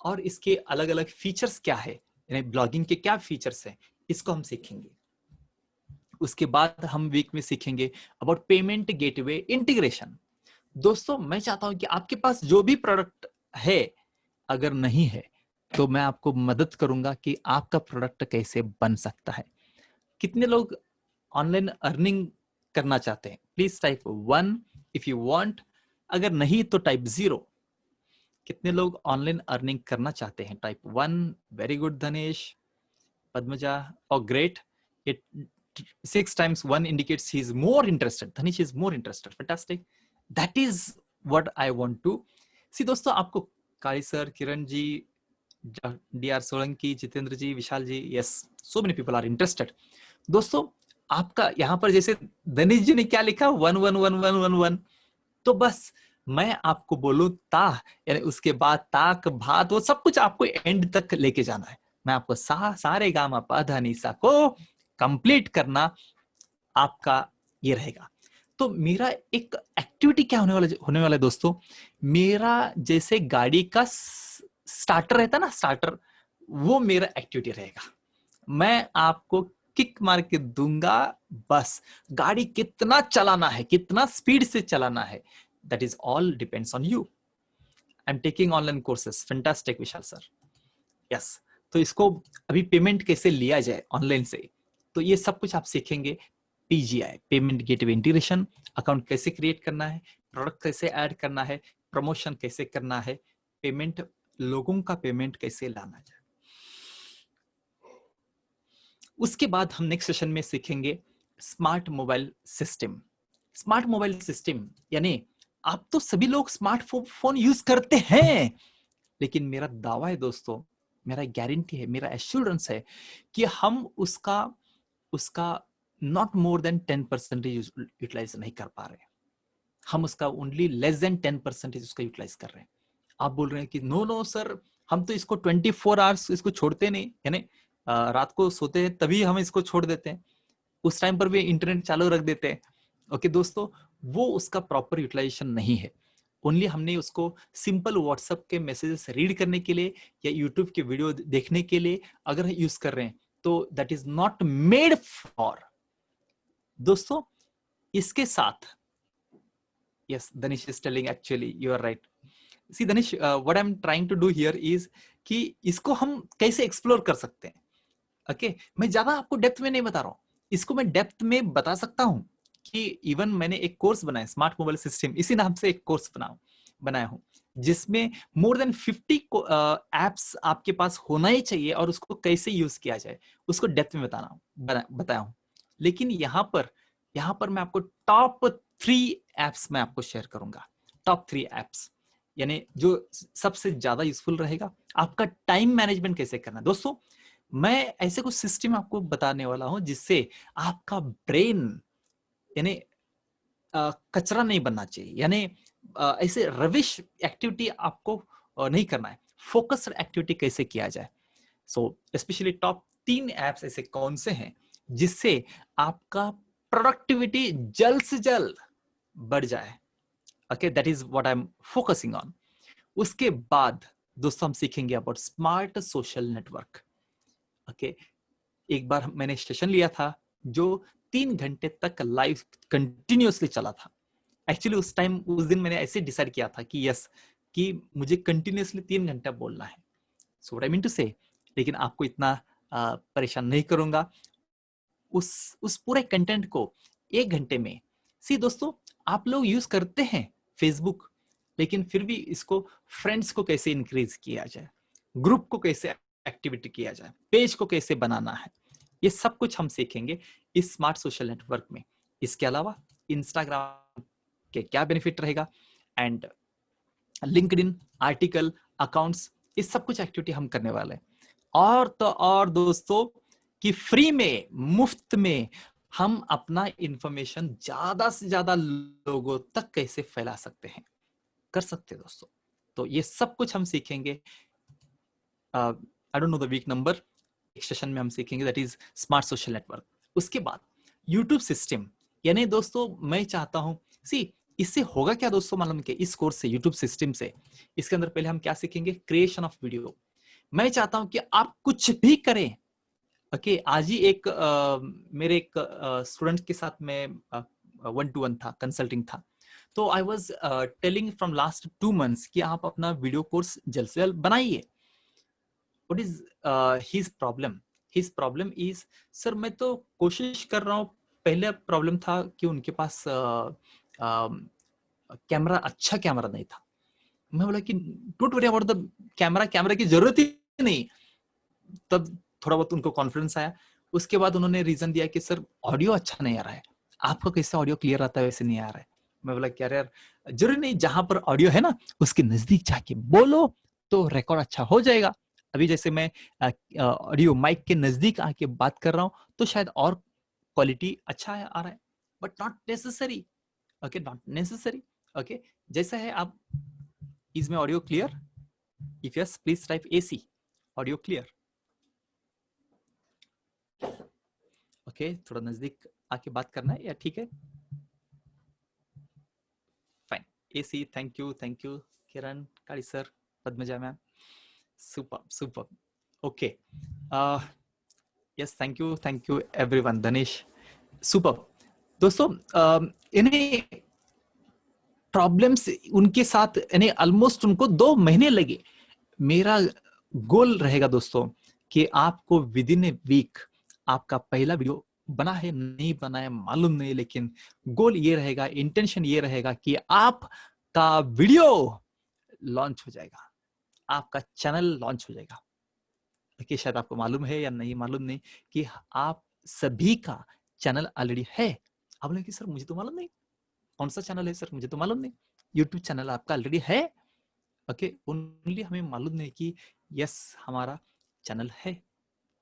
और इसके अलग अलग फीचर्स क्या है, यानी ब्लॉगिंग के क्या फीचर्स हैं, इसको हम सीखेंगे। उसके बाद हम वीक में सीखेंगे अबाउट पेमेंट गेटवे इंटीग्रेशन। दोस्तों, मैं चाहता हूं कि आपके पास जो भी प्रोडक्ट है, अगर नहीं है तो मैं आपको मदद करूंगा कि आपका प्रोडक्ट कैसे बन सकता है। कितने लोग ऑनलाइन अर्निंग करना चाहते हैं? Please type 1 if you want, अगर नहीं तो टाइप 0। कितने लोग ऑनलाइन अर्निंग करना चाहते हैं? टाइप 1। वेरी गुड धनेश, पद्मजा, और great. It 6 times 1 indicates he is more interested. Dhanish is more interested. Fantastic. That is what I want to see. दोस्तों, आपको काली sir, Kiran ji, DR Solanki, Jitendra ji, Vishal ji, yes, so many people are interested. दोस्तों, आपका यहाँ पर जैसे धनीश जी ने क्या लिखा, 1 1 1 1 1 1, तो बस मैं आपको बोलूं ता, यानी उसके बाद ताक भात, वो सब कुछ आपको एंड तक लेके जाना है। मैं आपको सारे गामा पा नी सा को कंप्लीट करना आपका ये रहेगा। तो मेरा एक एक्टिविटी क्या होने वाला है दोस्तों, मेरा जैसे गाड़ी का स्टार्टर रहता ना, स्टार्टर, वो मेरा एक्टिविटी रहेगा। मैं आपको किक मार के दूंगा, बस गाड़ी कितना चलाना है, कितना स्पीड से चलाना है, that is all depends on you. I am taking online courses. Fantastic Vishal sir, yes. तो इसको अभी पेमेंट कैसे लिया जाए ऑनलाइन से, तो ये सब कुछ आप सीखेंगे। PGI, payment gateway integration, account कैसे क्रिएट करना है, प्रोडक्ट कैसे ऐड करना है, प्रमोशन कैसे करना है, पेमेंट, लोगों का पेमेंट कैसे लाना जाए। उसके बाद हम नेक्स्ट सेशन में सीखेंगे smart mobile system. Smart mobile system यानी आप तो सभी लोग स्मार्टफोन यूज करते हैं, लेकिन मेरा दावा है दोस्तों, मेरा गारंटी है, मेरा एश्योरेंस है कि हम उसका उसका नॉट मोर देन 10% यूटिलाइज नहीं कर पा रहे। हम उसका ओनली लेस देन 10% उसका यूटिलाइज कर रहे हैं। आप बोल रहे हैं कि नो नो सर, हम तो इसको 24 आवर्स इसको छोड़ते नहीं, यानी रात को सोते हैं तभी हम इसको छोड़ देते हैं, उस टाइम पर भी इंटरनेट चालू रख देते हैं। ओके दोस्तों, वो उसका प्रॉपर यूटिलाइजेशन नहीं है। ओनली हमने उसको सिंपल व्हाट्सएप के मैसेजेस रीड करने के लिए या यूट्यूब के वीडियो देखने के लिए अगर यूज कर रहे हैं, तो that is not made for. दोस्तों इसके साथ, yes, Danish is telling, actually you are right. See Danish, what I'm trying to do here is कि इसको हम कैसे एक्सप्लोर कर सकते हैं। ओके मैं ज्यादा आपको डेप्थ में नहीं बता रहा हूँ, इसको मैं डेप्थ में बता सकता हूँ कि इवन मैंने एक कोर्स बनाया स्मार्ट मोबाइल सिस्टम, इसी नाम से एक कोर्स बनाया हूँ, जिसमें मोर देन 50 एप्स आपके पास होना ही चाहिए और उसको कैसे यूज किया जाए उसको डेप्थ में बताया हूँ। लेकिन यहाँ पर मैं आपको टॉप 3 एप्स मैं आपको शेयर करूंगा। टॉप 3 एप्स यानी जो सबसे ज्यादा यूजफुल रहेगा, आपका टाइम मैनेजमेंट कैसे करना है। दोस्तों मैं ऐसे कुछ सिस्टम आपको बताने वाला हूं जिससे आपका ब्रेन यानी कचरा नहीं बनना चाहिए, यानी ऐसे रविश एक्टिविटी आपको नहीं करना है। फोकस्ड एक्टिविटी कैसे किया जाए। सो स्पेशली टॉप 3 एप्स ऐसे कौन से हैं जिससे आपका प्रोडक्टिविटी जल्द से जल्द बढ़ जाए। Okay that is what I am focusing on. उसके बाद दोस्तों हम सीखेंगे about smart social network. Okay एक बार मैंने सेशन लिया था जो 3 घंटे तक लाइव कंटिन्यूअसली चला था। एक्चुअली उस दिन मैंने ऐसे डिसाइड किया था कि यस, कि मुझे कंटिन्यूअसली 3 घंटा बोलना है। So what I mean to say, लेकिन आपको इतना परेशान नहीं करूंगा। उस पूरे कंटेंट को 1 घंटे में। सी दोस्तों आप लोग यूज करते हैं फेसबुक, लेकिन फिर भी इसको फ्रेंड्स को कैसे इंक्रीज किया जाए, ग्रुप को कैसे एक्टिविटी किया जाए, पेज को कैसे बनाना है, ये सब कुछ हम सीखेंगे इस स्मार्ट सोशल नेटवर्क में। इसके अलावा इंस्टाग्राम के क्या बेनिफिट रहेगा एंड लिंक्डइन, आर्टिकल, अकाउंट्स, इस सब कुछ एक्टिविटी हम करने वाले हैं। और तो और दोस्तों कि फ्री में, मुफ्त में हम अपना इंफॉर्मेशन ज्यादा से ज्यादा लोगों तक कैसे फैला सकते हैं, कर सकते हैं दोस्तों। तो ये सब कुछ हम सीखेंगे। I don't know the week number, एक सेशन में हम सीखेंगे that is smart social network. उसके बाद यूट्यूब सिस्टम, यानी दोस्तों मैं चाहता हूं, सी इससे होगा क्या दोस्तों मालूम है, इस कोर्स से, यूट्यूब सिस्टम से, इसके अंदर पहले हम क्या सीखेंगे, क्रिएशन ऑफ वीडियो। मैं चाहता हूं कि आप कुछ भी करें। ओके आज ही मेरे एक स्टूडेंट के साथ में 1-to-1 था, कंसल्टिंग था, तो I was telling from last 2 months कि आप अपना वीडियो कोर्स जल्द से जल्द बनाइए। What is his problem? His problem is, sir मैं तो कोशिश कर रहा हूँ, पहले प्रॉब्लम था कि उनके पास कैमरा, अच्छा कैमरा नहीं था। मैं बोला कि don't worry about the camera, camera की जरूरत ही नहीं। तब थोड़ा बहुत उनको कॉन्फिडेंस आया। उसके बाद उन्होंने रीजन दिया कि सर ऑडियो अच्छा नहीं आ रहा है, आपका कैसे ऑडियो क्लियर आता है वैसे नहीं आ रहा है। मैं बोला क्या यार, जरूरी नहीं, जहां पर ऑडियो है ना उसके नजदीक जाके बोलो तो रिकॉर्ड अच्छा हो जाएगा। अभी जैसे मैं ऑडियो माइक के नजदीक आके बात कर रहा हूँ तो शायद और क्वालिटी अच्छा आ रहा है, but not necessary. Okay not necessary. Okay जैसा है आप, इज में audio clear? If yes please type AC, audio clear. Okay थोड़ा नजदीक आके बात करना है या ठीक है? Fine, AC, thank you Kiran Kali sir, Padmaja ma'am, super super. Okay yes thank you everyone, Dhanesh, super. दोस्तों इन्हें प्रॉब्लम्स उनके साथ, यानी ऑलमोस्ट उनको 2 महीने लगे। मेरा गोल रहेगा दोस्तों कि आपको विद इन ए वीक आपका पहला वीडियो बना है नहीं बना है मालूम नहीं, लेकिन गोल ये रहेगा, इंटेंशन ये रहेगा कि आपका वीडियो लॉन्च हो जाएगा, आपका चैनल लॉन्च हो जाएगा। कि शायद आपको मालूम है या नहीं मालूम नहीं कि आप सभी का चैनल ऑलरेडी है। आप बोलेंगे सर मुझे तो मालूम नहीं, कौन सा चैनल है सर, मुझे तो मालूम नहीं। यूट्यूब चैनल आपका ऑलरेडी है। ओके, ओनली हमें मालूम नहीं कि यस हमारा चैनल है।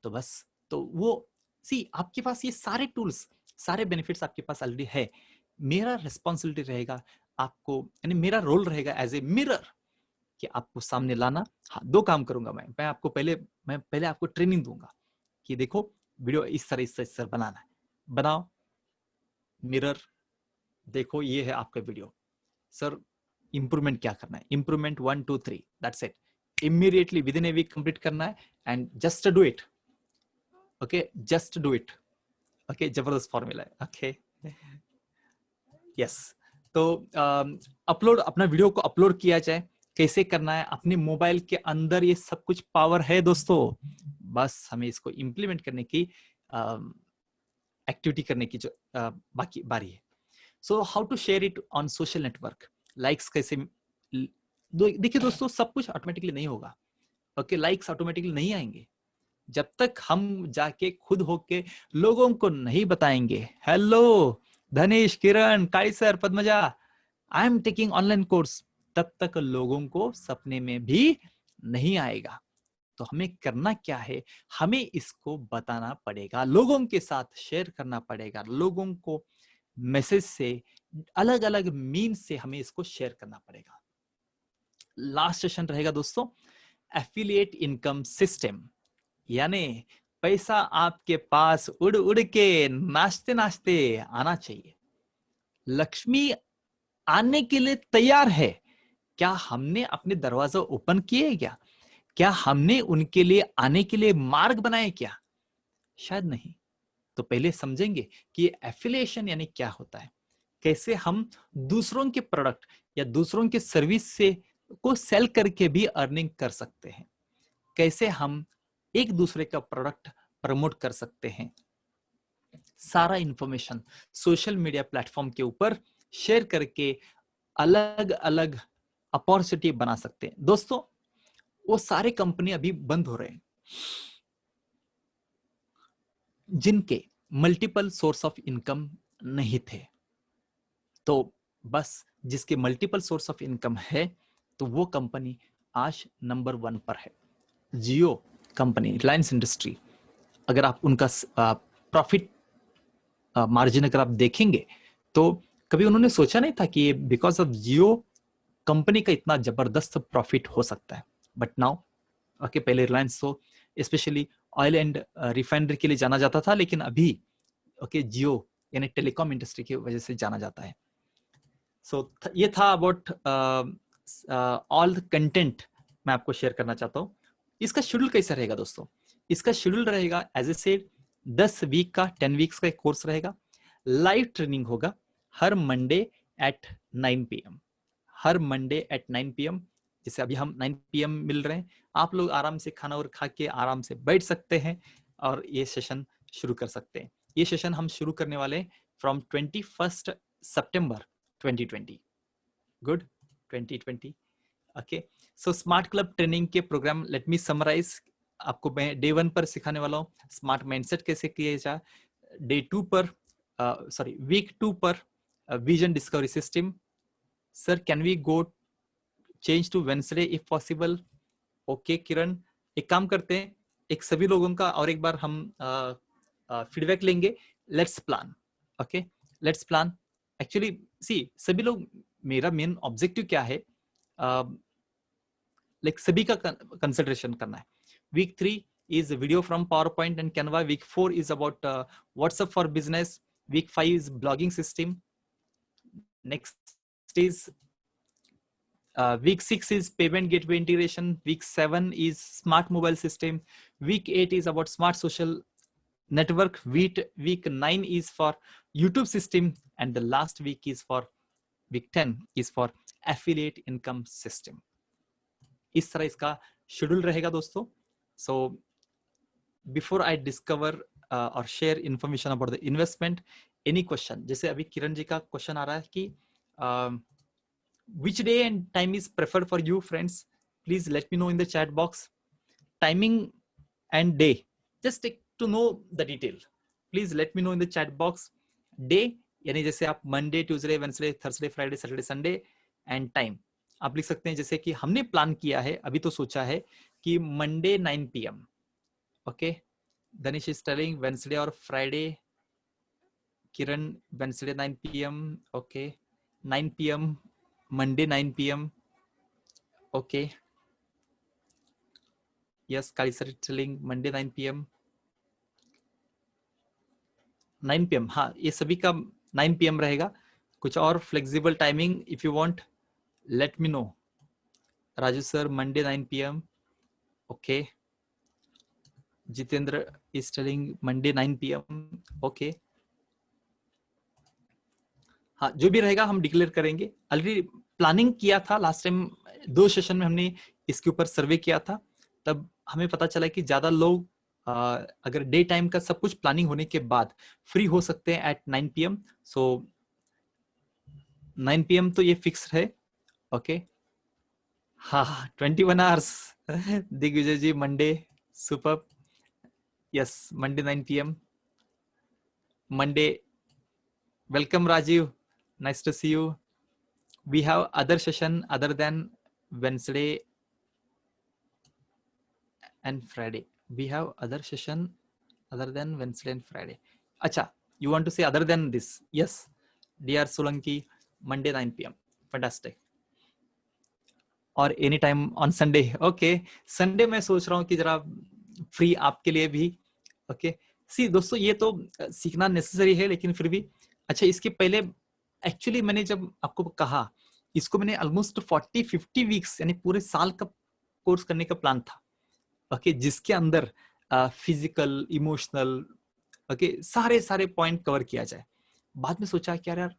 तो बस, तो वो सी आपके पास ये सारे टूल्स, सारे बेनिफिट्स आपके पास ऑलरेडी है। मेरा रिस्पॉन्सिबिलिटी रहेगा आपको, यानी मेरा रोल रहेगा एज ए मिरर कि आपको सामने लाना। हाँ, दो काम करूंगा मैं आपको पहले आपको ट्रेनिंग दूंगा कि देखो वीडियो इस तरह बनाना है, बनाओ। मिरर देखो, ये है आपका वीडियो। सर इंप्रूवमेंट क्या करना है, improvement 1 2 3, that's it. Immediately within a week complete करना है and just do it. Okay, just do it. Okay, जबरदस्त फॉर्मूला है। Okay, yes. तो अपलोड, अपना वीडियो को अपलोड किया जाए, कैसे करना है? अपने मोबाइल के अंदर ये सब कुछ पावर है दोस्तों, बस हमें इसको इंप्लीमेंट करने की, एक्टिविटी करने की जो बाकी बारी है। So how to share it on social network, likes कैसे? देखिए दोस्तों, सब कुछ ऑटोमेटिकली नहीं होगा। ओके, लाइक्स ऑटोमेटिकली नहीं आएंगे जब तक हम जाके खुद होके लोगों को नहीं बताएंगे। Hello Dhanesh, Kiran, Kali sir, Padmaja, I am taking online course, तब तक लोगों को सपने में भी नहीं आएगा। तो हमें करना क्या है, हमें इसको बताना पड़ेगा, लोगों के साथ शेयर करना पड़ेगा, लोगों को मैसेज से, अलग अलग मीन से हमें इसको शेयर करना पड़ेगा। लास्ट सेशन रहेगा दोस्तों एफिलिएट इनकम सिस्टम, यानी पैसा आपके पास उड़ उड़ के, नाचते नाचते आना चाहिए। लक्ष्मी आने के लिए तैयार है। क्या हमने अपने दरवाजा ओपन किए क्या? क्या हमने उनके लिए आने के लिए मार्ग बनाए क्या? शायद नहीं। तो पहले समझेंगे कि एफिलिएशन यानी क्या होता है, कैसे हम दूसरों के प्रोडक्ट या दूसरों के सर्विस से को सेल करके भी अर्निंग कर सकते हैं, कैसे हम एक दूसरे का प्रोडक्ट प्रमोट कर सकते हैं। सारा इंफॉर्मेशन सोशल मीडिया प्लेटफॉर्म के ऊपर शेयर करके अलग अलग अपॉर्चुनिटी बना सकते हैं। दोस्तों, वो सारे कंपनी अभी बंद हो रहे हैं जिनके मल्टीपल सोर्स ऑफ इनकम नहीं थे। तो बस जिसके मल्टीपल सोर्स ऑफ इनकम है, तो वो कंपनी आज नंबर 1 पर है। जियो कंपनी, रिलायंस इंडस्ट्री, अगर आप उनका प्रॉफिट मार्जिन अगर आप देखेंगे तो कभी उन्होंने सोचा नहीं था कि बिकॉज ऑफ जियो कंपनी का इतना जबरदस्त प्रॉफिट हो सकता है। बट नाउ ओके, पहले रिलायंस तो स्पेशली ऑयल एंड रिफाइनरी के लिए जाना जाता था, लेकिन अभी ओके जियो यानी टेलीकॉम इंडस्ट्री की वजह से जाना जाता है। सो ये था अबाउट ऑल द कंटेंट मैं आपको शेयर करना चाहता हूँ। इसका शेड्यूल कैसा रहेगा दोस्तों? इसका शेड्यूल रहेगा एज ए सेड 10 वीक का, 10 वीक्स का एक कोर्स रहेगा। लाइव ट्रेनिंग होगा हर मंडे एट 9 PM, हर मंडे एट 9 PM। जैसे अभी हम 9 PM मिल रहे हैं, आप लोग आराम से खाना और खा के आराम से बैठ सकते हैं और ये सेशन शुरू कर सकते हैं। ये सेशन हम शुरू करने वाले हैं from 21 September 2020। Good, 2020। Okay, so smart club training के प्रोग्राम लेट मी समराइज। आपको मैं डे 1 पर सिखाने वाला हूँ स्मार्ट माइंडसेट कैसे किया जाए। डे 2 पर वीक 2 पर vision discovery system. Sir can we go change to Wednesday if possible? Okay Kiran, एक काम करते हैं, एक सभी लोगों का और एक बार हम फीडबैक लेंगे। Let's plan. Okay, let's plan. Actually see सभी लोग, मेरा मेन ऑब्जेक्टिव क्या है, लाइक सभी का कंसिडरेशन करना है। Week 3 is video from PowerPoint and Canva. Week 4 is about WhatsApp for business. Week 5 is blogging system. Next is week 6 is payment gateway integration. Week 7 is smart mobile system. Week 8 is about smart social network. Week 9 is for YouTube system, and the last week is for week 10 is for affiliate income system. इस तरह इसका schedule रहेगा दोस्तों। So before I discover और share information about the investment, any question? जैसे अभी किरण जी का question आ रहा है कि which day and time is preferred for you friends, please let me know in the chat box. Timing and day, just take to know the detail, please let me know in the chat box. Day यानी जैसे आप Monday, Tuesday, Wednesday, Thursday, Friday, Saturday, Sunday, and time आप लिख सकते हैं। जैसे कि हमने प्लान किया है, अभी तो सोचा है कि Monday 9 PM, okay. Dhanish is telling Wednesday और Friday, Kiran Wednesday 9 PM, okay, 9 PM, Monday 9 PM, okay. Yes, Kali sir is telling Monday 9 PM, 9 PM, हाँ ये सभी का 9 PM रहेगा। कुछ और flexible timing if you want, late me no. Raju sir Monday 9 PM, okay. Jitendra is telling Monday 9 PM, okay. हाँ जो भी रहेगा हम डिक्लेयर करेंगे। ऑलरेडी प्लानिंग किया था लास्ट टाइम, 2 सेशन में हमने इसके ऊपर सर्वे किया था, तब हमें पता चला कि ज्यादा लोग अगर डे टाइम का सब कुछ प्लानिंग होने के बाद फ्री हो सकते हैं एट 9 PM। सो 9 PM तो ये फिक्स है, ओके। हाँ 21 hours Digvijay ji, Monday super. Yes Monday 9 PM, Monday. Welcome Rajiv, nice to see you. We have other session other than Wednesday and Friday. We have other session other than Wednesday and Friday. Acha, you want to say other than this? Yes, dear Solanki, Monday 9 PM, fantastic. और any time on Sunday, okay. Sunday मैं सोच रहा हूँ कि जरा free आपके लिए भी, ओके। सी दोस्तों ये तो सीखना नेसेसरी है, लेकिन फिर भी अच्छा इसके पहले एक्चुअली मैंने जब आपको कहा, इसको मैंने ऑलमोस्ट 40-50 वीक्स यानी पूरे साल का कोर्स करने का प्लान था, ओके, जिसके अंदर फिजिकल, इमोशनल, ओके, सारे पॉइंट कवर किया जाए। बाद में सोचा कि यार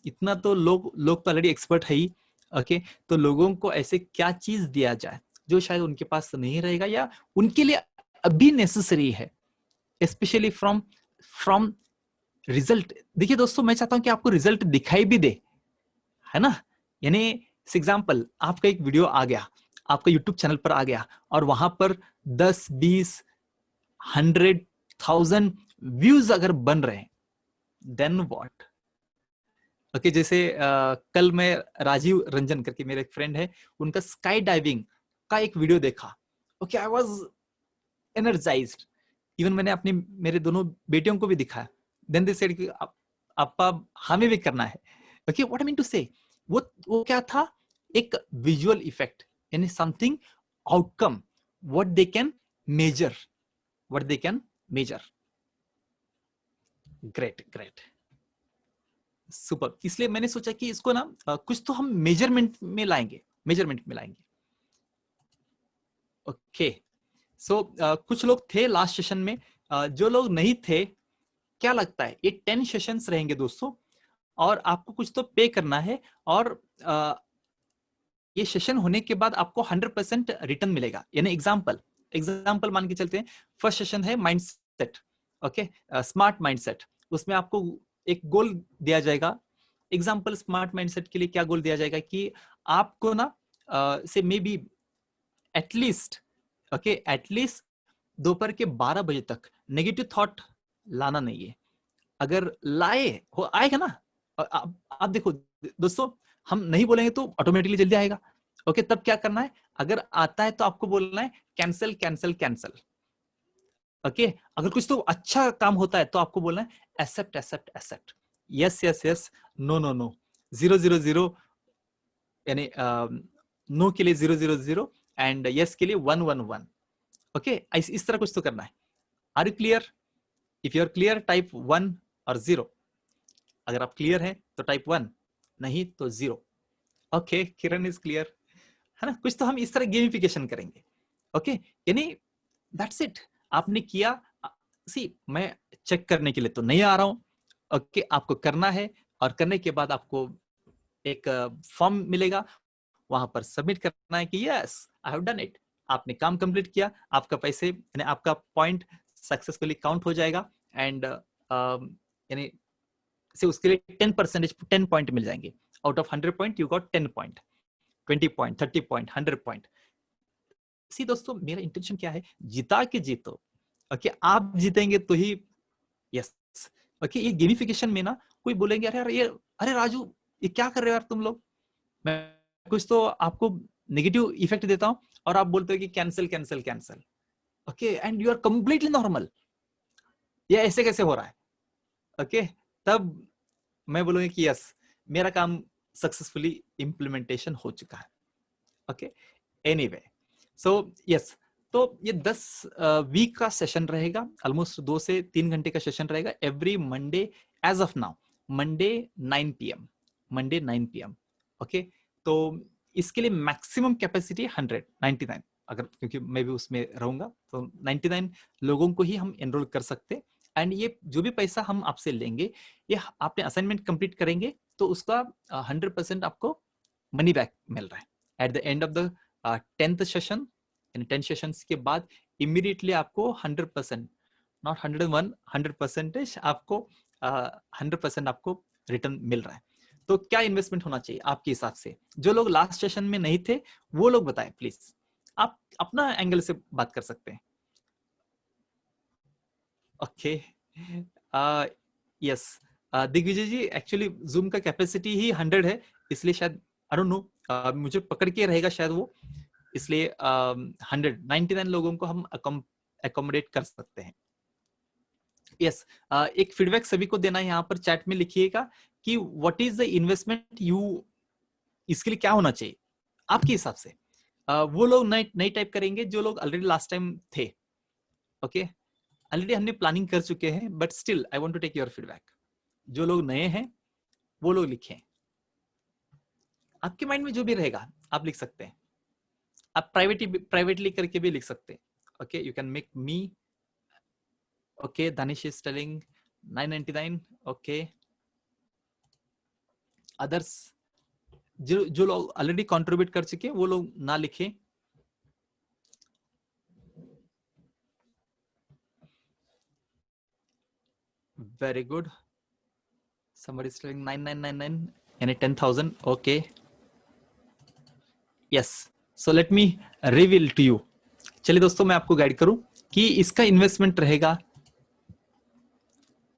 इतना तो लोग तो ऑलरेडी एक्सपर्ट है ही, ओके, तो लोगों को ऐसे क्या चीज दिया जाए जो शायद उनके पास नहीं रहेगा या उनके लिए अभी नेसेसरी है, स्पेशली फ्रॉम रिजल्ट। देखिए दोस्तों मैं चाहता हूं कि आपको रिजल्ट दिखाई भी दे, है ना। यानी एग्जाम्पल, आपका एक वीडियो आ गया, आपका यूट्यूब चैनल पर आ गया और वहां पर 10, 20, 100,000 व्यूज अगर बन रहे हैं, देन व्हाट, ओके। जैसे कल मैं राजीव रंजन करके मेरे एक फ्रेंड है, उनका स्काई डाइविंग का एक वीडियो देखा, okay, I was energised. Even मैंने अपने मेरे दोनों बेटियों को भी दिखाया, देन दे सेड कि आपा हमें भी करना है, okay. What I mean to say, वो क्या था, एक विजुअल इफेक्ट, यानी something outcome, what they can measure, great super. इसलिए मैंने सोचा कि इसको ना कुछ तो हम मेजरमेंट में लाएंगे, ओके। सो कुछ लोग थे लास्ट सेशन में, जो लोग नहीं थे, क्या लगता है ये 10 सेशंस रहेंगे दोस्तों, और आपको कुछ तो पे करना है, और ये सेशन होने के बाद आपको 100% रिटर्न मिलेगा। यानी एग्जाम्पल मान के चलते हैं, फर्स्ट सेशन है माइंडसेट, ओके, स्मार्ट माइंडसेट। उसमें आपको एक गोल दिया जाएगा। एग्जाम्पल स्मार्ट माइंडसेट के लिए क्या गोल दिया जाएगा कि आपको ना से मे बी एटलीस्ट दोपहर के 12 बजे तक नेगेटिव थॉट लाना नहीं है। अगर आएगा ना, आप देखो दोस्तों, हम नहीं बोलेंगे तो ऑटोमेटिकली जल्दी आएगा, ओके। तब क्या करना है, अगर आता है तो आपको बोलना है कैंसल, ओके। अगर कुछ तो अच्छा काम होता है तो आपको बोलना है एक्सेप्ट, यस, नो, 000, यानी नो के लिए 000 एंड यस के लिए 111, ओके। इस तरह कुछ तो करना है। Are you clear? If you are clear type 1 और 0, अगर आप क्लियर हैं तो टाइप 1, नहीं तो 0, ओके। किरण इज क्लियर, है ना। कुछ तो हम इस तरह गेमिफिकेशन करेंगे, ओके। यानी दैट्स इट, आपने किया। सी मैं चेक करने के लिए तो नहीं आ रहा हूं, ओके। आपको करना है, और करने के बाद आपको एक फॉर्म मिलेगा, वहां पर सबमिट करना है कि yes I have done it, आपने काम कंप्लीट किया, आपका पैसे यानी आपका पॉइंट सक्सेसफुली काउंट हो जाएगा एंड यानी से उसके लिए 10 पॉइंट मिल जाएंगे। Out of 100 point you got 10 point, 20 point, 30 point, 100 point. See दोस्तों, मेरा इंटेंशन क्या है, जिता के जीतो। ओके, आप जीतेंगे तो ही, यस। ओके, ये गेमिफिकेशन में ना कोई बोलेंगे अरे यार ये, अरे राजू ये क्या कर रहे हो यार तुम लोग, मैं कुछ तो आपको नेगेटिव इफेक्ट देता हूं और आप बोलते हो कि cancel cancel cancel. Okay, and you are completely normal, ये ऐसे कैसे हो रहा है? ओके, तब मैं बोलूंगा कि यस, मेरा काम सक्सेसफुली इंप्लीमेंटेशन हो चुका है। ओके, एनीवे, सो यस, तो ये 10 वीक का सेशन रहेगा, ऑलमोस्ट 2 से 3 घंटे का सेशन रहेगा every Monday, as of now Monday 9 PM, Monday 9 PM। Okay, तो इसके लिए मैक्सिमम कैपेसिटी 199, अगर क्योंकि मैं भी उसमें रहूंगा तो 99 लोगों को ही हम एनरोल कर सकते। एंड ये जो भी पैसा हम आपसे लेंगे, ये आपने असाइनमेंट कंप्लीट करेंगे तो उसका 100% आपको मनी बैक मिल रहा है। Eight the end of the 10th session, 10 sessions के बाद इमीडिएटली आपको 100%, नॉट 101, 100% आपको 100% आपको रिटर्न मिल रहा है। तो क्या इन्वेस्टमेंट होना चाहिए आपके हिसाब से? जो लोग लास्ट सेशन में नहीं थे वो लोग बताएं प्लीज, आप अपना एंगल से बात कर सकते हैं। ओके, यस, दिग्विजय जी, एक्चुअली जूम का कैपेसिटी ही 100 है, इसलिए शायद आई डोंट नो, मुझे पकड़ के रहेगा शायद वो, इसलिए 199 लोगों को हम अकोमोडेट कर सकते हैं। यस, एक फीडबैक सभी को देना है, यहाँ पर चैट में लिखिएगा कि what is the investment you, इसके लिए क्या होना चाहिए आपके हिसाब से। वो लोग नई टाइप करेंगे जो लोग ऑलरेडी लास्ट टाइम थे। ओके, ऑलरेडी हमने प्लानिंग कर चुके हैं, but still I want to take your feedback. जो लोग नए हैं वो लोग लिखें, आपके माइंड में जो भी रहेगा आप लिख सकते हैं, आप प्राइवेटली करके भी लिख सकते हैं। Okay, you can make me. Okay, Danish is telling 999। Okay, others जो लोग ऑलरेडी कंट्रीब्यूट कर चुके हैं वो लोग ना लिखें। Very good, somebody is telling 9999 यानी 10,000। Okay, yes, so let me reveal to you. चलिए दोस्तों, मैं आपको गाइड करूं कि इसका इन्वेस्टमेंट रहेगा,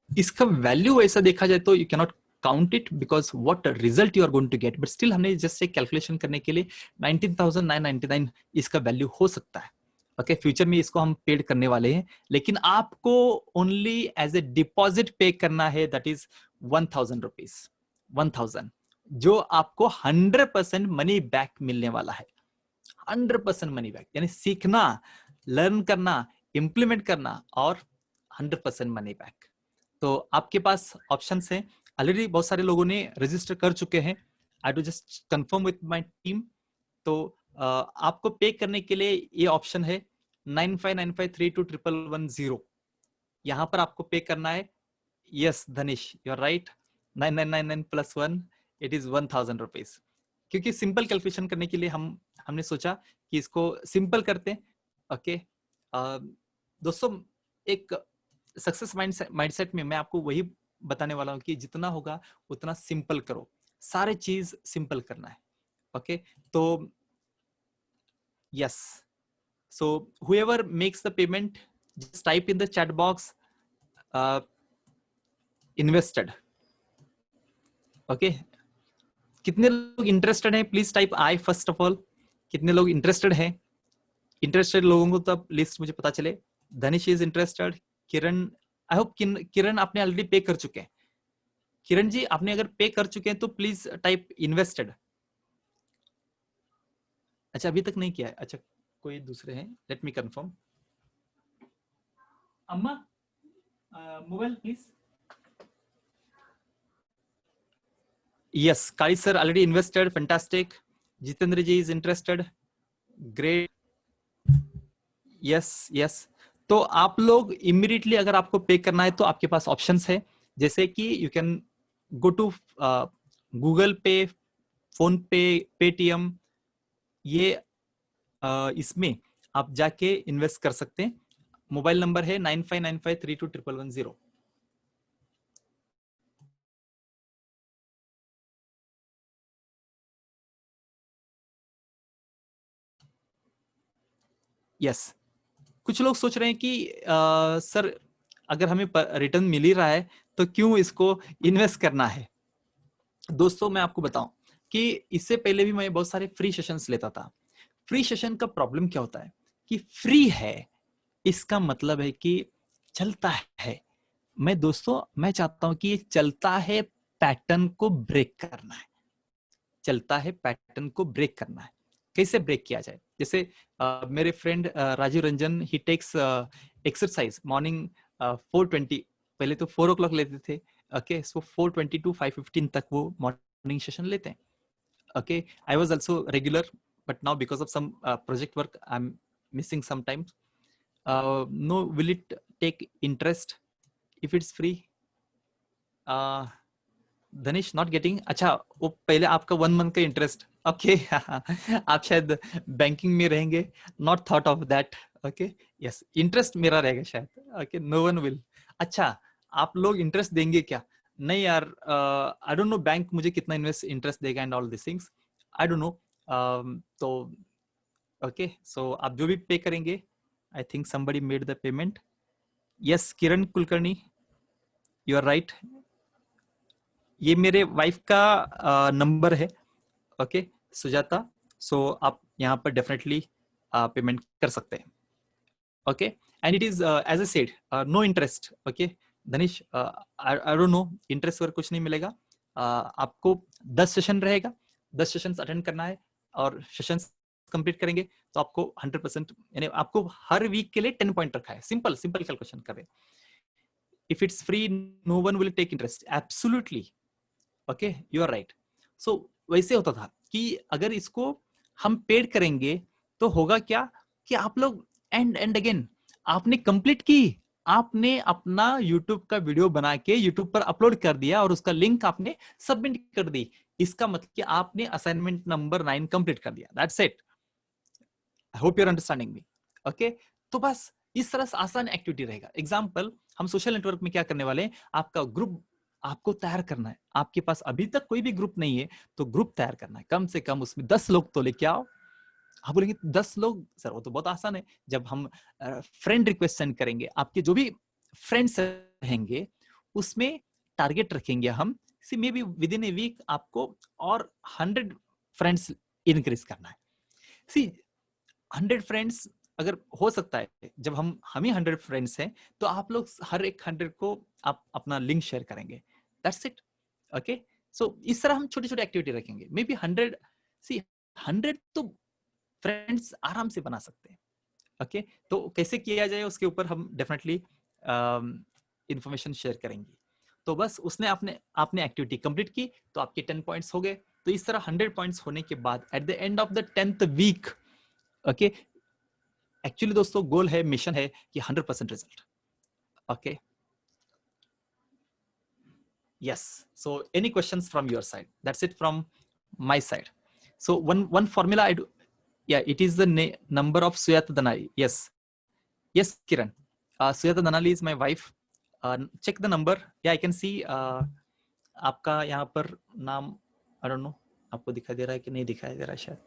इसका वैल्यू ऐसा देखा जाए तो you cannot count it because what result you are going to get, but still हमने जस्ट एक कैलकुलेशन करने के लिए 19,999 इसका वैल्यू हो सकता है। ओके, फ्यूचर में इसको हम पेड करने वाले हैं, लेकिन आपको ओनली एज ए डिपॉजिट पे करना है, दैट इज 1,000 रुपीज, 1,000, जो आपको 100% मनी बैक मिलने वाला है। 100% मनी बैक, यानी सीखना, लर्न करना, इंप्लीमेंट करना और 100% मनी बैक। तो आपके पास ऑप्शंस हैं, ऑलरेडी बहुत सारे लोगों ने रजिस्टर कर चुके हैं। I do just confirm with my team. तो आपको पे करने के लिए ये ऑप्शन है 9595321110, यहाँ पर आपको पे करना है। Yes Dhanish, you are right, 9999 plus 1, it is 1,000 rupees. क्योंकि सिंपल कैलकुलेशन करने के लिए हमने सोचा कि इसको सिंपल करते हैं। ओके, दोस्तों, एक सक्सेस माइंडसेट में मैं आपको वही बताने वाला हूं कि जितना होगा उतना सिंपल करो, सारे चीज सिंपल करना है। ओके, तो yes, so whoever makes the payment, just type in the chat box invested. Okay, कितने लोग इंटरेस्टेड हैं please type I first of all. कितने लोग इंटरेस्टेड हैं? इंटरेस्टेड लोगों को तब लिस्ट मुझे पता चले। Dhanish is interested, Kiran, I hope Kiran आपने ऑलरेडी पे कर चुके हैं। किरण जी, आपने अगर पे कर चुके हैं तो प्लीज टाइप इन्वेस्टेड। अच्छा, अभी तक नहीं किया है, अच्छा कोई दूसरे हैं, लेट मी कंफर्म। अम्मा, mobile please. Yes, Kali sir already invested, fantastic. Jitendra ji is interested, great. Yes yes, तो आप लोग इमीडिएटली अगर आपको पे करना है तो आपके पास ऑप्शंस है, जैसे कि you can go to Google Pay, PhonePe, Paytm, ये इसमें आप जाके इन्वेस्ट कर सकते हैं। मोबाइल नंबर है 9595321110। यस, कुछ लोग सोच रहे हैं कि सर अगर हमें रिटर्न मिल ही रहा है तो क्यों इसको इन्वेस्ट करना है। दोस्तों मैं आपको बताऊं कि इससे पहले भी मैं बहुत सारे फ्री सेशंस लेता था। फ्री सेशन का प्रॉब्लम क्या होता है कि फ्री है इसका मतलब है कि चलता है। मैं दोस्तों मैं चाहता हूं कि ये चलता है, पैटर्न को ब्रेक करना है। चलता है, पैटर्न को ब्रेक करना है। कैसे ब्रेक किया जाए? जैसे मेरे फ्रेंड राजीव रंजन, ही टेक्स एक्सरसाइज मॉर्निंग 4:20, पहले तो 4 o'clock लेते थे। ओके, सो 4:20 to 5:15 तक वो मॉर्निंग सेशन लेते हैं। Okay, I was also regular, but now because of some project work I am missing sometimes. No, will it take interest if it's free? Dhanish not getting. अच्छा, वो पहले आपका 1 month का interest. Okay, आप शायद banking में रहेंगे, not thought of that. Okay, yes, interest मेरा रहेगा शायद। Okay, no one will. अच्छा, आप लोग इंटरेस्ट देंगे क्या? नहीं यार, आई डोंट नो बैंक मुझे कितना इंटरेस्ट देगा and all this things, I don't know. तो ओके, सो आप जो भी पे करेंगे, I think somebody made the payment. Yes, Kiran Kulkarni, you are right. ये मेरे वाइफ का नंबर है। ओके, सुजाता। सो आप यहाँ पर डेफिनेटली पेमेंट कर सकते हैं। Okay, and it is as A said, no interest. Okay Dhanish, I don't know, interest पर कुछ नहीं मिलेगा। आपको 10 सेशन रहेगा, 10 सेशन अटेंड करना है और सेशन कंप्लीट करेंगे तो आपको 100%, यानी आपको हर वीक के लिए 10 पॉइंट रखा है। सिंपल सिंपल कैलकुलेशन करें। If it's free, no one will take interest, absolutely. Okay, you are right. So वैसे होता था कि अगर इसको हम पेड करेंगे तो होगा क्या कि आप लोग एंड एंड अगेन आपने कंप्लीट की, आपने अपना YouTube का वीडियो बना के YouTube पर अपलोड कर दिया और उसका लिंक आपने सबमिट कर दी। इसका मतलब कि आपने असाइनमेंट नंबर 9 कंप्लीट कर दिया। That's it. I hope you are understanding me. Okay, तो बस इस तरह से आसान एक्टिविटी रहेगा। एग्जाम्पल, हम सोशल नेटवर्क में क्या करने वाले हैं, आपका ग्रुप आपको तैयार करना है। आपके पास अभी तक कोई भी ग्रुप नहीं है तो ग्रुप तैयार करना है। कम से कम उसमें 10 लोग तो लेके आओ। आप बोलेंगे 10 लोग सर, वो तो बहुत आसान है। जब हम फ्रेंड रिक्वेस्ट सेंड करेंगे, आपके जो भी फ्रेंड्स रहेंगे उसमें टारगेट रखेंगे हम, see maybe within a week आपको और 100 फ्रेंड्स इंक्रीज करना है। सी 100 फ्रेंड्स अगर हो सकता है, जब हम ही 100 फ्रेंड्स हैं तो आप लोग हर एक 100 को आप अपना लिंक शेयर करेंगे। That's it. ओके, सो इस तरह हम छोटी छोटी एक्टिविटी रखेंगे। मे बी 100, सी 100 तो फ्रेंड्स आराम से बना सकते हैं। ओके, तो कैसे किया जाए उसके ऊपर हम डेफिनेटली इंफॉर्मेशन शेयर करेंगे। तो बस उसने आपने आपने एक्टिविटी कंप्लीट की तो आपके 10 पॉइंट्स हो गए। तो इस तरह 100 पॉइंट्स होने के बाद at the end of the 10th week, okay, actually दोस्तों गोल है, मिशन है कि 100% result. Okay, yes, so any questions from your side? That's it from my side. So one formula I do, yeah, it is the number of Suyata Danali. Yes Kiran, Suyata Danali is my wife. Check the number. Yeah, I can see आपका यहाँ पर नाम, I don't know आपको दिखाई दे रहा है कि नहीं दिखाई दे रहा है शायद।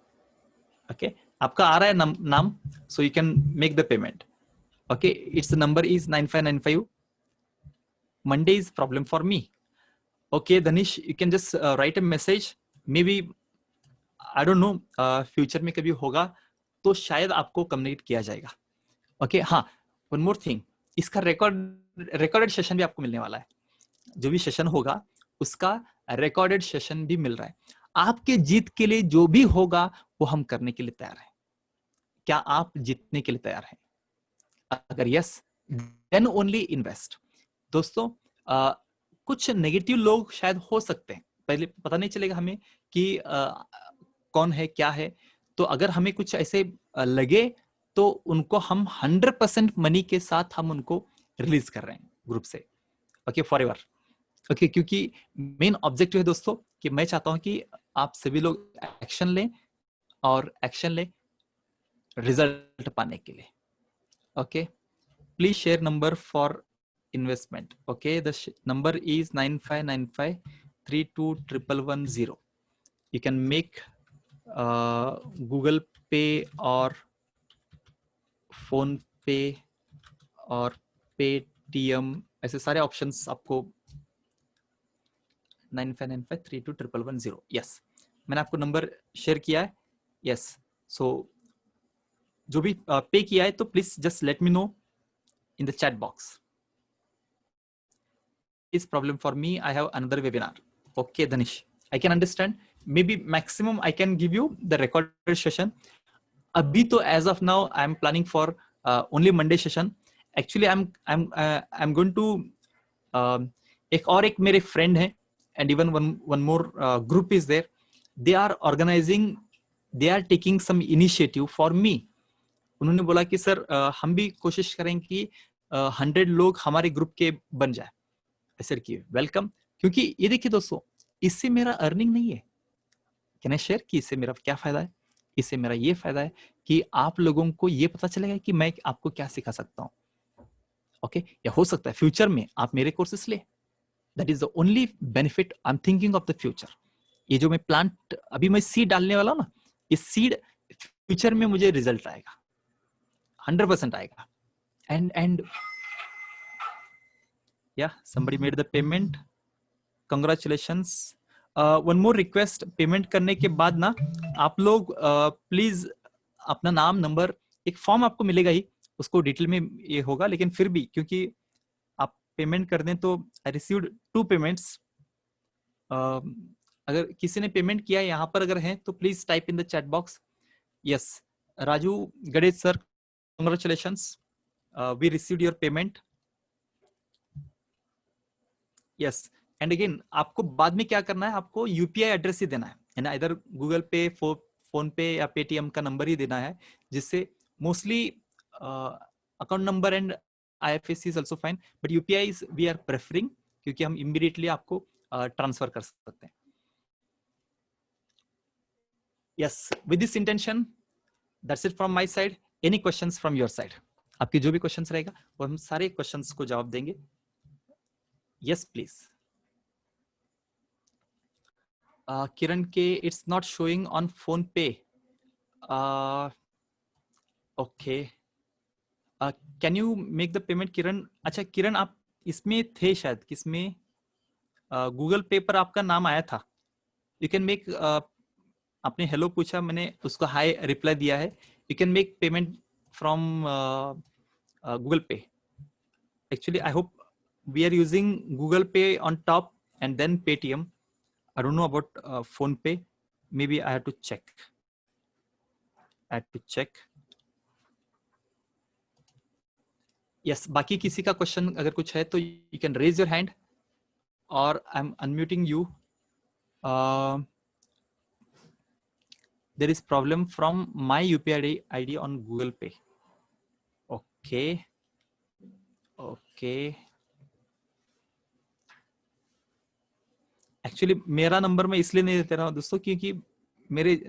ओके, आपका आ रहा है नाम, so you can make the payment. Okay, its number is 9595. Monday is problem for me. Okay Danish, you can just write a message. Maybe I don't know, future में कभी होगा तो शायद आपको कम्युनिकेट किया जाएगा। ओके, हाँ, वन मोर थिंग, इसका रिकॉर्डेड सेशन भी आपको मिलने वाला है। जो भी सेशन होगा उसका रिकॉर्डेड सेशन भी मिल रहा है। आपके जीत के लिए जो भी होगा वो हम करने के लिए तैयार हैं। क्या आप जीतने के लिए तैयार हैं? अगर यस, देन ओनली इन्वेस्ट। दोस्तों कुछ नेगेटिव लोग शायद हो सकते हैं, पहले पता नहीं चलेगा हमें कि कौन है क्या है। तो अगर हमें कुछ ऐसे लगे तो उनको हम 100% मनी के साथ हम उनको रिलीज कर रहे हैं ग्रुप से। Okay, for ever. ओके, क्योंकि मेन ऑब्जेक्टिव है दोस्तों कि मैं चाहता हूं कि आप सभी लोग एक्शन लें और एक्शन लें रिजल्ट पाने के लिए. Okay, please share number for investment. Okay, the number is 9595321110. You can make Google Pay or phone पे और पेटीएम, ऐसे सारे ऑप्शंस आपको 9595321110. यस, मैंने आपको नंबर शेयर किया है. यस, सो जो भी पे किया है तो please just let me know in the chat box. Is problem for me, I have another webinar. Okay Dhanish, I can understand. Maybe maximum I can give you the recorded session. अभी तो as of now I am planning for only Monday session. Actually I am going to, एक मेरे friend है and even one more group is there. They are organizing, they are taking some initiative for me. उन्होंने बोला कि sir हम भी कोशिश करें कि 100 लोग हमारे ग्रुप के बन जाए. ऐसे कि वेलकम, क्योंकि ये देखिए दोस्तों, इससे मेरा अर्निंग नहीं है. कैन आई शेयर कि इससे मेरा क्या फायदा है? इससे मेरा ये फायदा है कि आप लोगों को ये पता चलेगा कि मैं आपको क्या सिखा सकता हूँ. ओके, या हो सकता है फ्यूचर में आप मेरे कोर्सेस ले. That is the only benefit I'm thinking of the future. ये जो मैं प्लांट, अभी मैं सीड डालने वाला हूँ ना, इस सीड फ्यूचर में मुझे रिजल्ट आएगा, 100% आएगा. And yeah, somebody made the payment. Congratulations. One more request, payment करने के बाद ना आप लोग प्लीज अपना नाम, नंबर, एक फॉर्म आपको मिलेगा ही, उसको डिटेल में ये होगा, लेकिन फिर भी क्योंकि पेमेंट कर दें तो आई रिसीव्ड 2 पेमेंट्स. अगर किसी ने पेमेंट किया यहाँ पर अगर है तो please type in the chat box. Yes, Raju Ganesh sir, congratulations, we received your payment. Yes, and again आपको बाद में क्या करना है, आपको यूपीआई एड्रेस ही देना है, यानी इधर गूगल पे, फोन पे या पेटीएम का नंबर ही देना है, जिससे mostly account number and IFSC is also fine, but UPI is we are preferring, क्योंकि हम immediately आपको ट्रांसफर कर सकते हैं. Yes, with this intention, that's it from my side. Any questions from your side? आपके जो भी क्वेश्चंस रहेगा वो हम सारे क्वेश्चंस को जवाब देंगे. Yes, please. किरण के, it's not showing on phone pay. Okay. Can you make the payment Kiran? अच्छा किरण, आप इसमें थे शायद, किसमें, गूगल पे पर आपका नाम आया था. यू कैन मेक, आपने हेलो पूछा, मैंने उसको हाय रिप्लाई दिया है. You can make payment from Google Pay. Actually I hope we are using Google Pay on top and then Paytm. I don't know about PhonePe, maybe I have to check. Yes, बाकी किसी का question अगर कुछ है तो you can raise your hand और I am unmuting you. There is problem from my UPI ID on Google पे. Okay, actually मेरा नंबर मैं इसलिए नहीं देता रहा हूँ दोस्तों, क्योंकि मेरे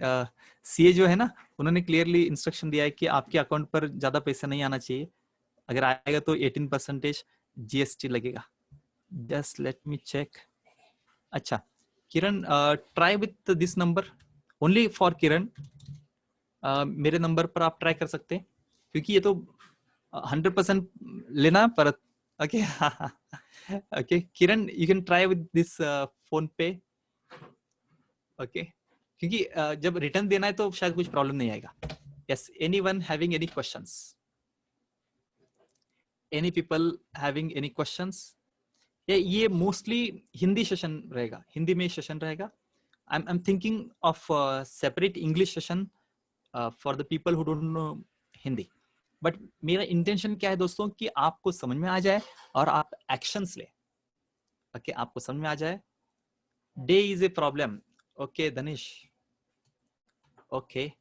सीए जो है ना, उन्होंने क्लियरली इंस्ट्रक्शन दिया है कि आपके अकाउंट पर ज्यादा पैसा नहीं आना चाहिए. अगर आएगा तो 18% जीएसटी लगेगा. Just let me check. अच्छा Kiran, try with this number only for Kiran. मेरे नंबर पर आप ट्राई कर सकते हैं, क्योंकि ये तो 100% लेना पर. Okay okay Kiran, you can try with this phone पे. ओके, क्योंकि जब रिटर्न देना है तो शायद कुछ प्रॉब्लम नहीं आएगा. Yes, anyone having any questions? Any people having any questions? ये मोस्टली हिंदी सेशन रहेगा, हिंदी में सेशन रहेगा. I'm thinking of separate English session for the people who don't know Hindi. But मेरा इंटेंशन क्या है दोस्तों, कि आपको समझ में आ जाए और आप एक्शंस ले. ओके, आपको समझ में आ जाए. Day is a problem. Okay Dhanish. Okay,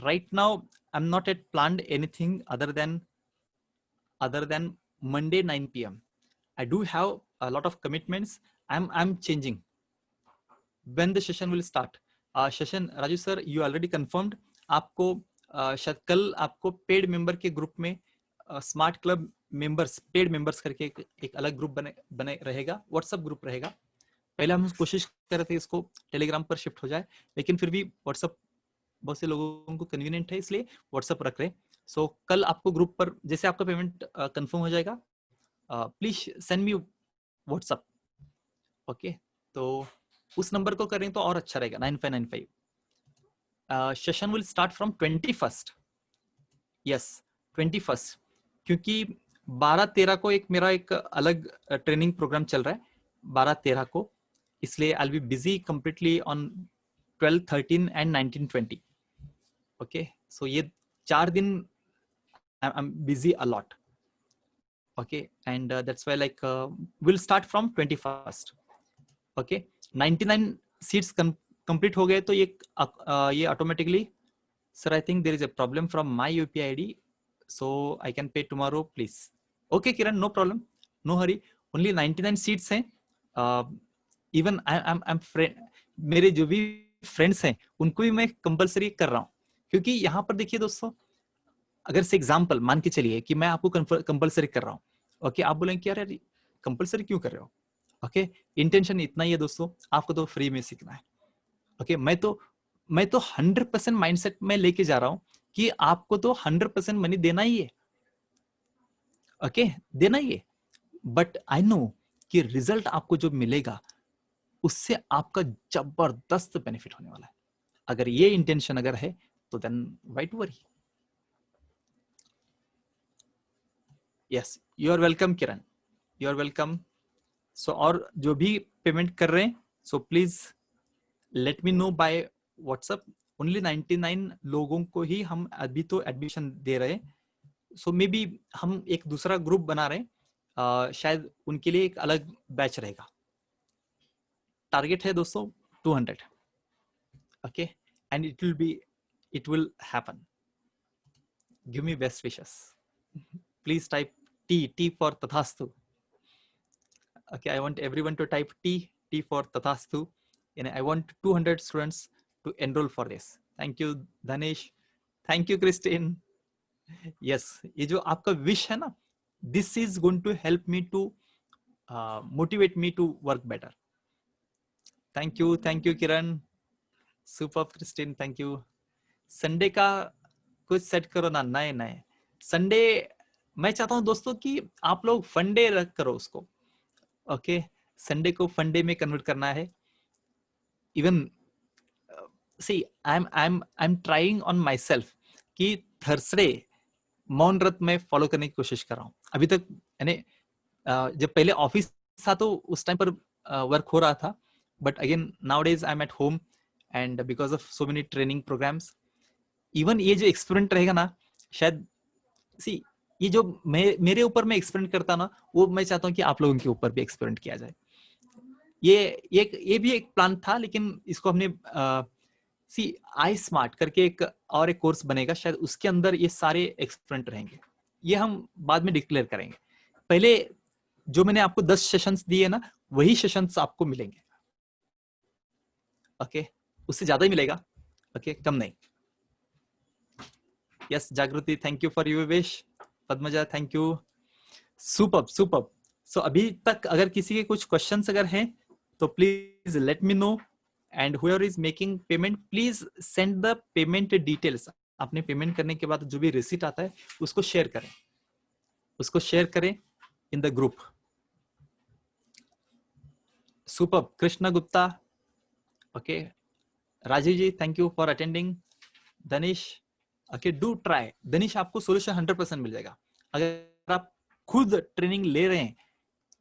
right now I am not at planned anything other than Monday 9 p.m. I do have a lot of commitments. I'm changing when the session will start. Session, Raju sir, you already confirmed. आपको शायद कल आपको paid member के group में smart club members, paid members करके एक अलग group बने रहेगा, व्हाट्सएप ग्रुप रहेगा। पहले हम कोशिश कर रहे थे इसको टेलीग्राम पर शिफ्ट हो जाए, लेकिन फिर भी व्हाट्सएप बहुत से लोगों को कन्वीनियंट है, इसलिए व्हाट्सएप रख रहे। सो कल आपको ग्रुप पर जैसे आपका पेमेंट कंफर्म हो जाएगा, please send me WhatsApp. Okay, तो उस नंबर को करें तो और अच्छा रहेगा, 9595। Session will start from 21st, yes 21st, क्योंकि 12-13 को एक मेरा एक अलग ट्रेनिंग प्रोग्राम चल रहा है 12-13 को, इसलिए I will be busy completely on 12, 13 and 19, 20। Okay, so ये 4 दिन I am busy a lot. Okay, and that's why like will start from 21st। Okay, 99 seats complete हो गए तो ये automatically, sir, I think there is a problem from my UPI ID, so I can pay tomorrow, please. Okay, Kiran, no problem, no hurry. Only 99 seats हैं. Even I'm friend, मेरे जो भी friends हैं उनको भी मैं कंपलसरी कर रहा हूँ, क्योंकि यहाँ पर देखिए दोस्तों, अगर से एग्जाम्पल मान के चलिए कि मैं आपको कंपलसरी कर रहा हूँ, ओके, आप बोलेंगे कि यार कंपलसरी क्यों कर रहे हो? ओके, इंटेंशन इतना ही है दोस्तों, आपको तो फ्री में सीखना है। ओके, मैं तो 100% माइंडसेट में लेके जा रहा हूं कि आपको तो 100% मनी देना ही है। ओके, देना ही है, बट आई नो कि रिजल्ट आपको जो मिलेगा उससे आपका जबरदस्त बेनिफिट होने वाला है। अगर ये इंटेंशन अगर है तो then why to worry. Yes, you are welcome Kiran, you are welcome. So और जो भी पेमेंट कर रहे हैं, so please let me know by WhatsApp. Only 99 लोगों को ही हम अभी तो एडमिशन दे रहे हैं, सो मे बी हम एक दूसरा ग्रुप बना रहे हैं, शायद उनके लिए एक अलग बैच रहेगा। टारगेट है दोस्तों 200। Okay, and it will happen. Give me best wishes, please type T for तथास्तु। Okay, I want everyone to type T for तथास्तु, and I want 200 students to enroll for this. Thank you Dhanesh, thank you Christine. Yes, ये जो आपका wish है ना, this is going to help me to motivate me to work better. Thank you Kiran, superb Christine, thank you. Sunday का कुछ set करो ना, नए संडे मैं चाहता हूं दोस्तों कि आप लोग फंडे रख करो उसको। ओके, संडे को फंडे में कन्वर्ट करना है। Even see I'm trying on myself कि थर्सडे मौन व्रत में फॉलो करने की कोशिश कर रहा हूँ। अभी तक यानी जब पहले ऑफिस था तो उस टाइम पर वर्क हो रहा था, but again nowadays I am at home and because of so many training programmes, even ये जो एक्सपेरिमेंट रहेगा ना, शायद सी ये जो मेरे ऊपर मैं एक्सपेरिमेंट करता ना, वो मैं चाहता हूँ कि आप लोगों के ऊपर भी एक्सपेरिमेंट किया जाए। ये भी एक प्लान था, लेकिन इसको हमने सी आई स्मार्ट करके एक कोर्स बनेगा, शायद उसके अंदर ये सारे एक्सपेरिमेंट रहेंगे। ये हम बाद में डिक्लेयर करेंगे। पहले जो मैंने आपको 10 सेशंस दिए ना, वही सेशंस आपको मिलेंगे। ओके, उससे ज्यादा ही मिलेगा। ओके, कम नहीं। Yes Jagriti, thank you for your wish. Padmaja, thank you. Superb. So अभी तक अगर किसी के कुछ क्वेश्चंस अगर हैं तो please let me no, and whoever is making payment please send the payment details. आपने पेमेंट करने के बाद जो भी रिसीट आता है उसको शेयर करें in the group. Super, Krishna Gupta, okay, Rajeev ji thank you for attending. Danish, okay, do try. Danish, आपको सोल्यूशन 100% मिल जाएगा। अगर आप खुद ट्रेनिंग ले रहे हैं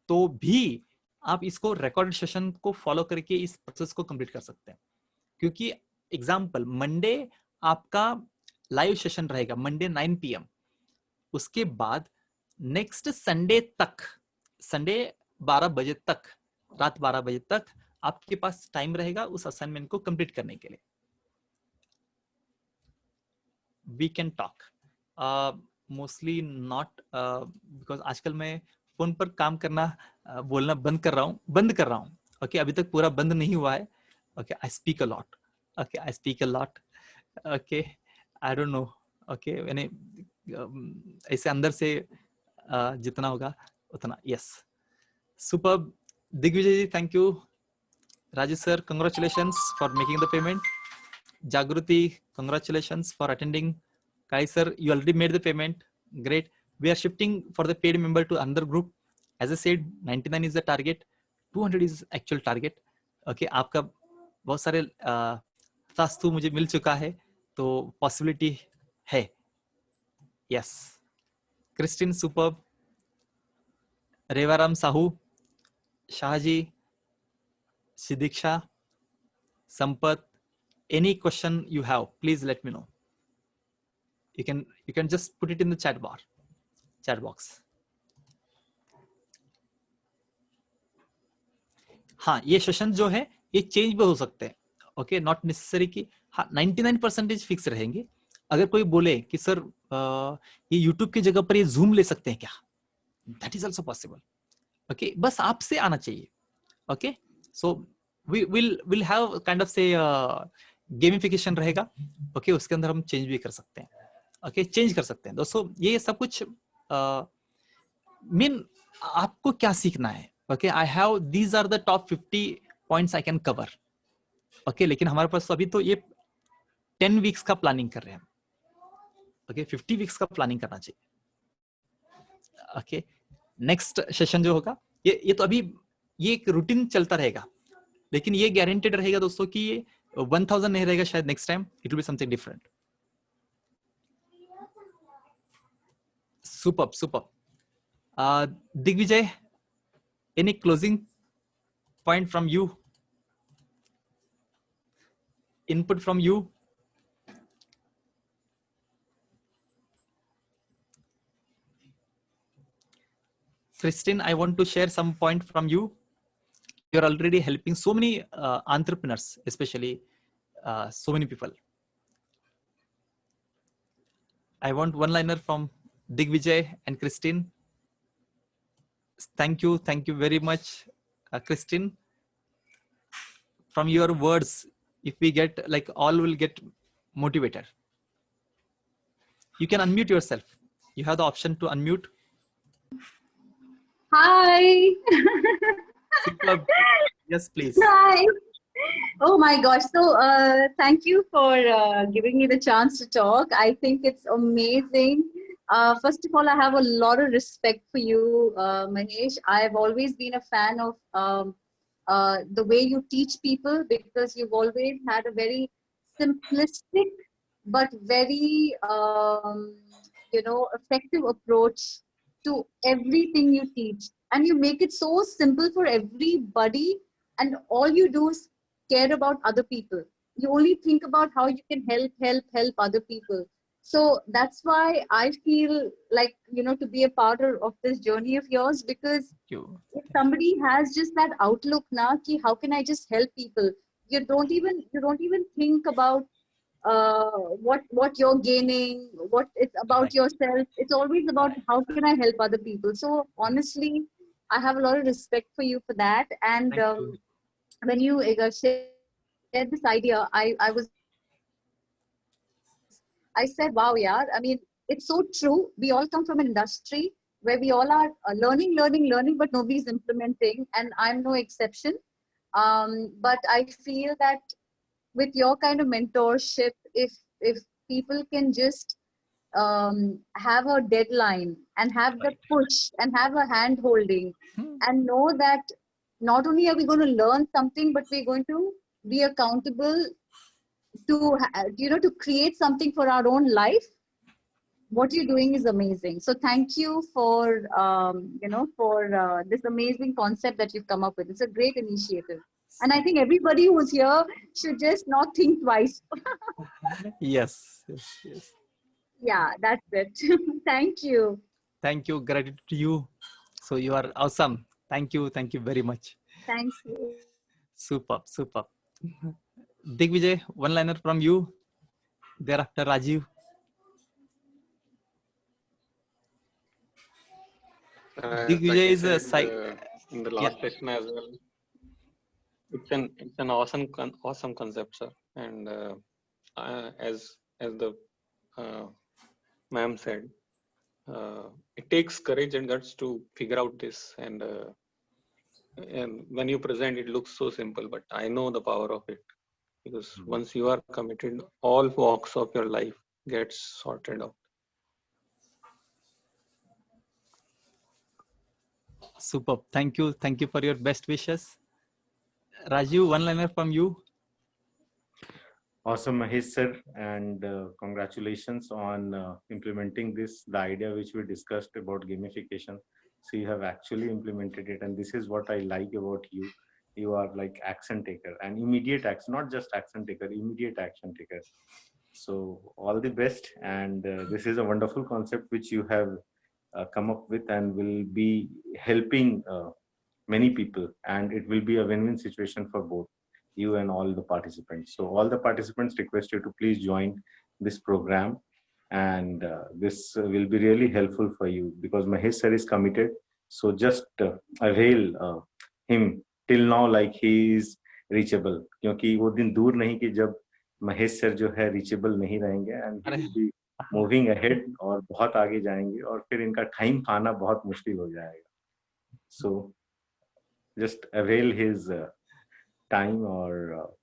तो भी आप इसको रिकॉर्डेड सेशन को फॉलो करके इस प्रोसेस को कंप्लीट कर सकते हैं, क्योंकि एग्जांपल मंडे आपका लाइव सेशन रहेगा, मंडे 9 PM। उसके बाद नेक्स्ट संडे तक, संडे 12 बजे तक, रात 12 बजे तक आपके पास टाइम रहेगा उस असाइनमेंट को कंप्लीट करने के लिए। We can talk, mostly not, because आजकल मैं फोन पर काम करना बोलना बंद कर रहा हूँ। ओके, अभी तक पूरा बंद नहीं हुआ है। Okay, I speak a lot. Okay, I speak a lot. Okay, I don't know okay यानी ऐसे अंदर से जितना होगा उतना. Yes, super. Digvijay ji, thank you. Rajesh sir, congratulations for making the payment. Jagruti, congratulations for attending. Kai sir, you already made the payment. Great. We are shifting for the paid member to another group. As I said, 99 is the target. 200 is actual target. Okay, आपका बहुत सारे तास्तु मुझे मिल चुका है, तो possibility है. Yes, Kristin super, Revaram Sahu, Shahji, Sidiksha, Sampat. Any question you have, please let me know. You can just put it in the chat box. हाँ, ये सेशन जो है ये चेंज भी हो सकते हैं. ओके, नॉट नेसेसरी कि हाँ 99% फिक्स रहेंगे. अगर कोई बोले कि सर ये यूट्यूब की जगह पर ये जूम ले सकते हैं क्या, that is also possible. Okay, बस आपसे आना चाहिए. Okay, so will have kind of से गेमिफिकेशन रहेगा. ओके, उसके अंदर हम चेंज भी कर सकते हैं. ओके, चेंज कर सकते हैं दोस्तों. ये सब कुछ मीन आपको क्या सीखना है. Okay, I have these are the top 50 points I can cover. Okay, लेकिन हमारे पास अभी तो ये 10 वीक्स का प्लानिंग कर रहे हैं. ओके, 50 वीक्स का प्लानिंग करना चाहिए. ओके, नेक्स्ट सेशन जो होगा ये तो अभी ये एक रूटीन चलता रहेगा, लेकिन ये गारंटेड रहेगा दोस्तों कि ये 1000 नहीं रहेगा शायद. Next time it will be something different. Super. Digvijay, any closing point from you? Input from you? Christine, I want to share some point from you. You're already helping so many entrepreneurs, especially so many people. I want one-liner from Digvijay and Christine. Thank you very much, Christine. From your words, if we get like all will get motivated. You can unmute yourself. You have the option to unmute. Hi. Superb. Yes, please. Hi. Oh my gosh. So thank you for giving me the chance to talk. I think it's amazing. First of all, I have a lot of respect for you, Mahesh. I've always been a fan of the way you teach people, because you've always had a very simplistic but very effective approach to everything you teach, and you make it so simple for everybody, and all you do is care about other people. You only think about how you can help other people. So that's why I feel like, to be a part of this journey of yours, because if somebody has just that outlook now, ki how can I just help people, you don't even think about what you're gaining, what it's about Right. yourself. It's always about how can I help other people. So honestly, I have a lot of respect for you for that. And Thank you. when you shared this idea, I said, wow, yeah. I mean, it's so true. We all come from an industry where we all are learning, but nobody's implementing, and I'm no exception. But I feel that with your kind of mentorship, if people can just have a deadline and have the push and have a hand holding and know that not only are we going to learn something, but we're going to be accountable to to create something for our own life. What you're doing is amazing. So thank you for this amazing concept that you've come up with. It's a great initiative. And I think everybody who's here should just not think twice. Yes. Yeah, that's it. Thank you. Thank you. Gratitude to you. So you are awesome. Thank you very much. Thank you. Superb. Digvijay, one-liner from you. Thereafter, Rajiv. Digvijay is a in the last session as well. It's an awesome concept, sir. And as the ma'am said, it takes courage and guts to figure out this. And when you present, it looks so simple, but I know the power of it, because once you are committed, all walks of your life gets sorted out. Superb. Thank you. Thank you for your best wishes. Raju, one liner from you. Awesome, Mahesh sir, and congratulations on implementing this, the idea which we discussed about gamification. So you have actually implemented it, and this is what I like about you. You are like action taker and immediate action, not just action taker, immediate action taker. So all the best, and this is a wonderful concept which you have come up with and will be helping many people, and it will be a win-win situation for both you and all the participants. So all the participants request you to please join this program, and this will be really helpful for you because Mahesh sir is committed. So just avail him till now like he is reachable, क्योंकि वो दिन दूर नहीं कि जब Mahesh sir जो है reachable नहीं रहेंगे, and he will be moving ahead और बहुत आगे जाएंगे, और फिर इनका टाइम पाना बहुत मुश्किल हो जाएगा. So just avail his time, और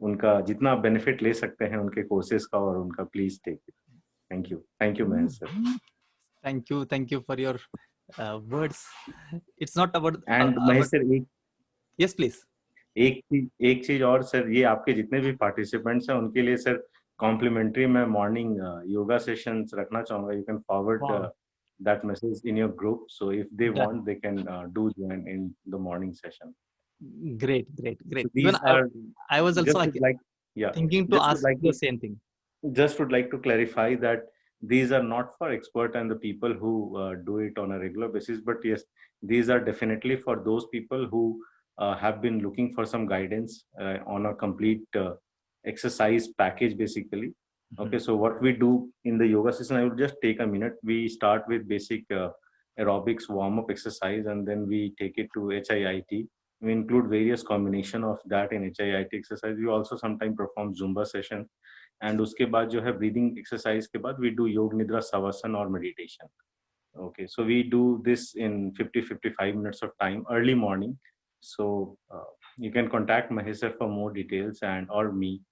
उनका जितना बेनिफिट ले सकते हैं उनके कोर्सेज का, और उनका please take it. Thank you Mahesh sir. Thank you for your words. It's not about. And Mahesh sir Yes, please. एक चीज और सर, ये आपके जितने भी पार्टिसिपेंट्स हैं उनके लिए सर कॉम्प्लीमेंट्री मैं मॉर्निंग योगा सेशंस रखना चाहूंगा. You can forward that message in your group, so if they want they can do join in the morning session. Great. So Even I was also thinking to ask the same thing. Just would like to clarify that these are not for expert and the people who do it on a regular basis, but yes, these are definitely for those people who have been looking for some guidance on a complete exercise package basically. Okay, so what we do in the yoga session, I will just take a minute. We start with basic aerobics warm-up exercise, and then we take it to HIIT. We include various combination of that in HIIT exercise. We also sometimes perform Zumba session, and उसके बाद जो है breathing exercise के बाद we do Yog Nidra Savasana or meditation. Okay, so we do this in 50-55 minutes of time early morning. So you can contact Mahesh sir for more details and or me,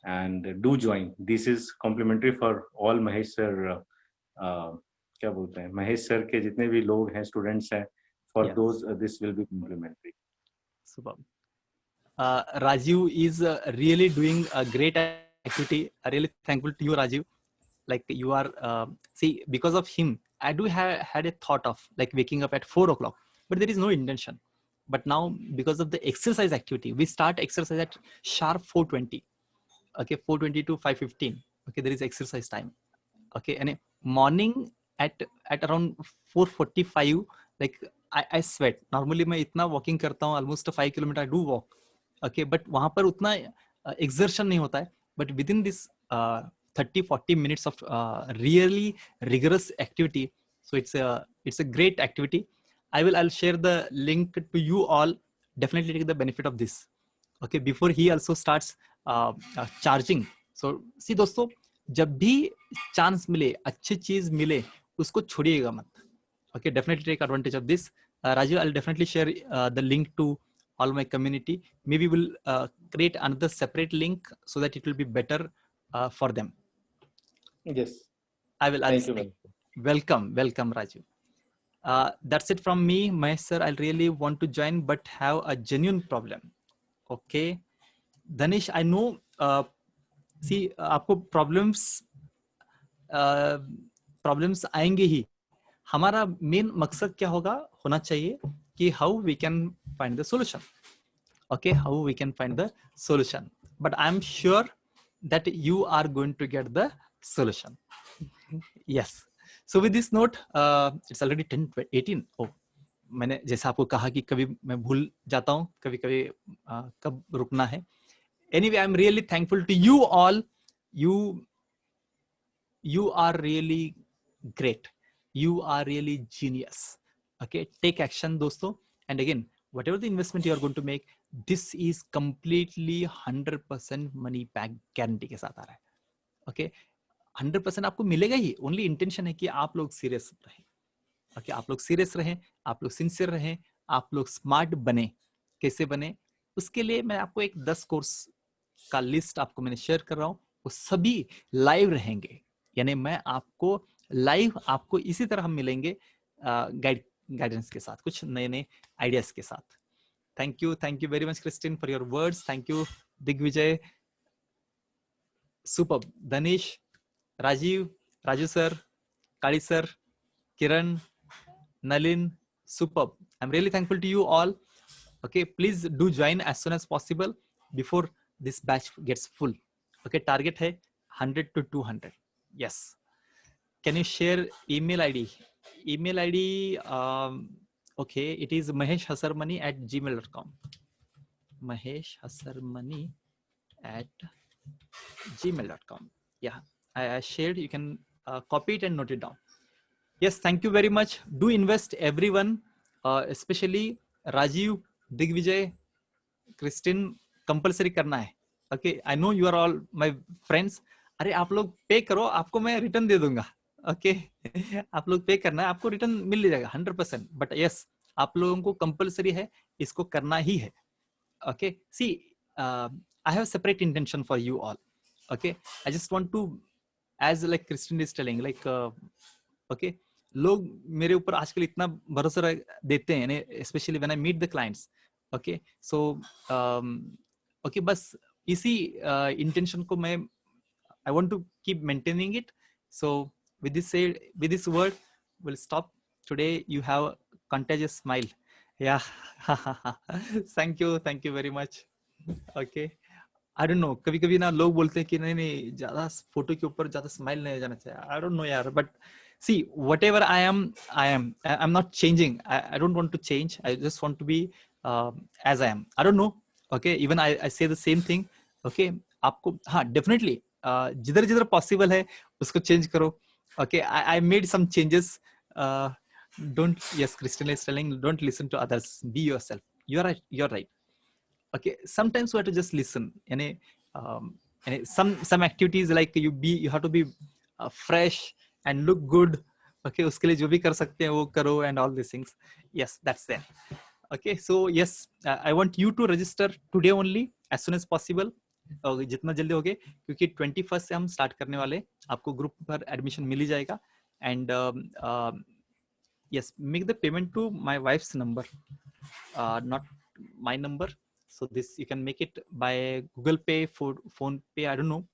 and do join. This is complimentary for all Mahesh sir. क्या बोलते हैं, Mahesh sir के जितने भी लोग हैं, students हैं, for those this will be complimentary. Superb. Rajiv is really doing a great activity. I'm really thankful to you, Rajiv. Like you are, see, because of him, I do had a thought of like waking up at 4 o'clock, but there is no intention. But now because of the exercise activity, we start exercise at sharp 4:20. Okay, 4:20 to 5:15. Okay, there is exercise time. Okay, and morning at around 4:45, like I sweat. Normally मैं इतना walking करता हूँ, almost 5 kilometer I do walk. Okay, but वहाँ पर उतना exertion नहीं होता है. But within this 30-40 minutes of really rigorous activity, so it's a great activity. I'll share the link to you all. Definitely take the benefit of this. Okay, before he also starts charging. So see दोस्तों, जब भी chance मिले, अच्छी चीज मिले, उसको छोड़िएगा मत. Okay, definitely take advantage of this. Rajiv, I'll definitely share the link to all my community. Maybe we'll create another separate link so that it will be better for them. Yes, I'll thank you. Welcome, Rajiv. That's it from me, Mahesh sir. I really want to join, but have a genuine problem. Okay, Danish, I know. See, आपको problems आएंगे ही. हमारा main मकसद क्या होना चाहिए कि how we can find the solution. Okay, how we can find the solution. But I'm sure that you are going to get the solution. Yes. So with this note, it's already 10:18. Oh, मैंने जैसा आपको कहा कि कभी मैं भूल जाता हूँ, कभी कब रुकना है. Anyway, I'm really thankful to you all. You are really great. You are really genius. Okay, take action दोस्तों. And again, whatever the investment you are going to make, this is completely 100% money back guarantee के साथ आ रहा है. Okay, 100% आपको मिलेगा ही. Only intention है कि आप लोग सीरियस रहें. ओके, आप लोग सीरियस रहें, आप लोग सिंसियर रहें, आप लोग स्मार्ट बने. कैसे बने उसके लिए मैं आपको एक 10 कोर्स का लिस्ट आपको मैंने शेयर कर रहा हूँ. वो सभी लाइव रहेंगे, यानी मैं आपको लाइव आपको इसी तरह हम मिलेंगे गाइडेंस के साथ, कुछ नए नए आइडियाज के साथ. Thank you very much Kristin for your words. Thank you Digvijay, super. Dhanish, Raju sir, Kali sir, Kiran, Nalin, superb. I'm really thankful to you all. Okay, please do join as soon as possible before this batch gets full. Okay, target hai 100 to 200. Yes. Can you share email ID? Email ID, okay, it is maheshhasarmani@gmail.com. maheshhasarmani@gmail.com. Yeah, I shared. You can copy it and note it down. Yes, thank you very much. Do invest, everyone, especially Rajiv, Digvijay, Christine, compulsory करना है. Okay, I know you are all my friends. अरे आप लोग पे करो, आपको मैं return दे दूंगा. Okay, आप लोग पे करना है, आपको रिटर्न मिल जाएगा 100%. But yes, आप लोगों को compulsory है, इसको करना ही है. Okay, see, I have separate intention for you all. Okay, I just want to, as like Christine is telling, like, okay, लोग मेरे ऊपर आजकल इतना भरोसा देते हैं, specially when I meet the clients. Okay, so okay, बस इसी इंटेंशन को मैं I want to keep maintaining it. So with this word will stop today. You have contagious smile. Yeah thank you very much. Okay, I don't know, कभी कभी ना लोग बोलते हैं कि नहीं ज्यादा फोटो के ऊपर ज्यादा स्माइल नहीं जाना चाहिए. आई डोंट नो यार, but see, whatever I am, I'm not changing. I don't want to change. I just want to be as I am. I don't know. Okay, even I say the same thing. Okay, आपको हाँ definitely जिधर जिधर possible है उसको change करो. Okay, I made some changes. Don't, yes, Christina is telling, don't listen to others. Be yourself. You're right. Okay, sometimes we have to just listen. And some activities like you have to be fresh and look good. Okay, उसके लिए जो भी कर सकते हैं वो करो and all these things. Yes, that's there. Okay, so yes, I want you to register today only as soon as possible. जितना जल्दी होगे, क्योंकि 21st से हम स्टार्ट करने वाले. आपको ग्रुप पर एडमिशन मिल ही जाएगा. And yes, make the payment to my wife's number, not my number. So this you can make it by Google Pay, Phone Pay. I don't know.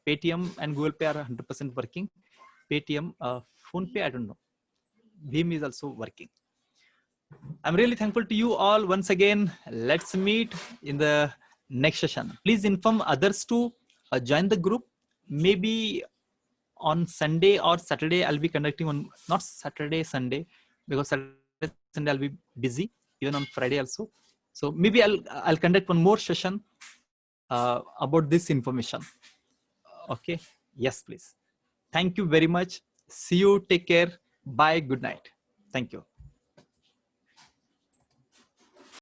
Paytm and Google Pay are 100% working. Paytm, Phone Pay, I don't know. Bhim is also working. I'm really thankful to you all once again. Let's meet in the next session. Please inform others to join the group. Maybe on Sunday or Saturday, I'll be conducting on, not Saturday, Sunday, because Saturday, Sunday I'll be busy, even on Friday also. So maybe I'll conduct one more session about this information. Okay. Yes, please. Thank you very much. See you. Take care. Bye. Good night. Thank you.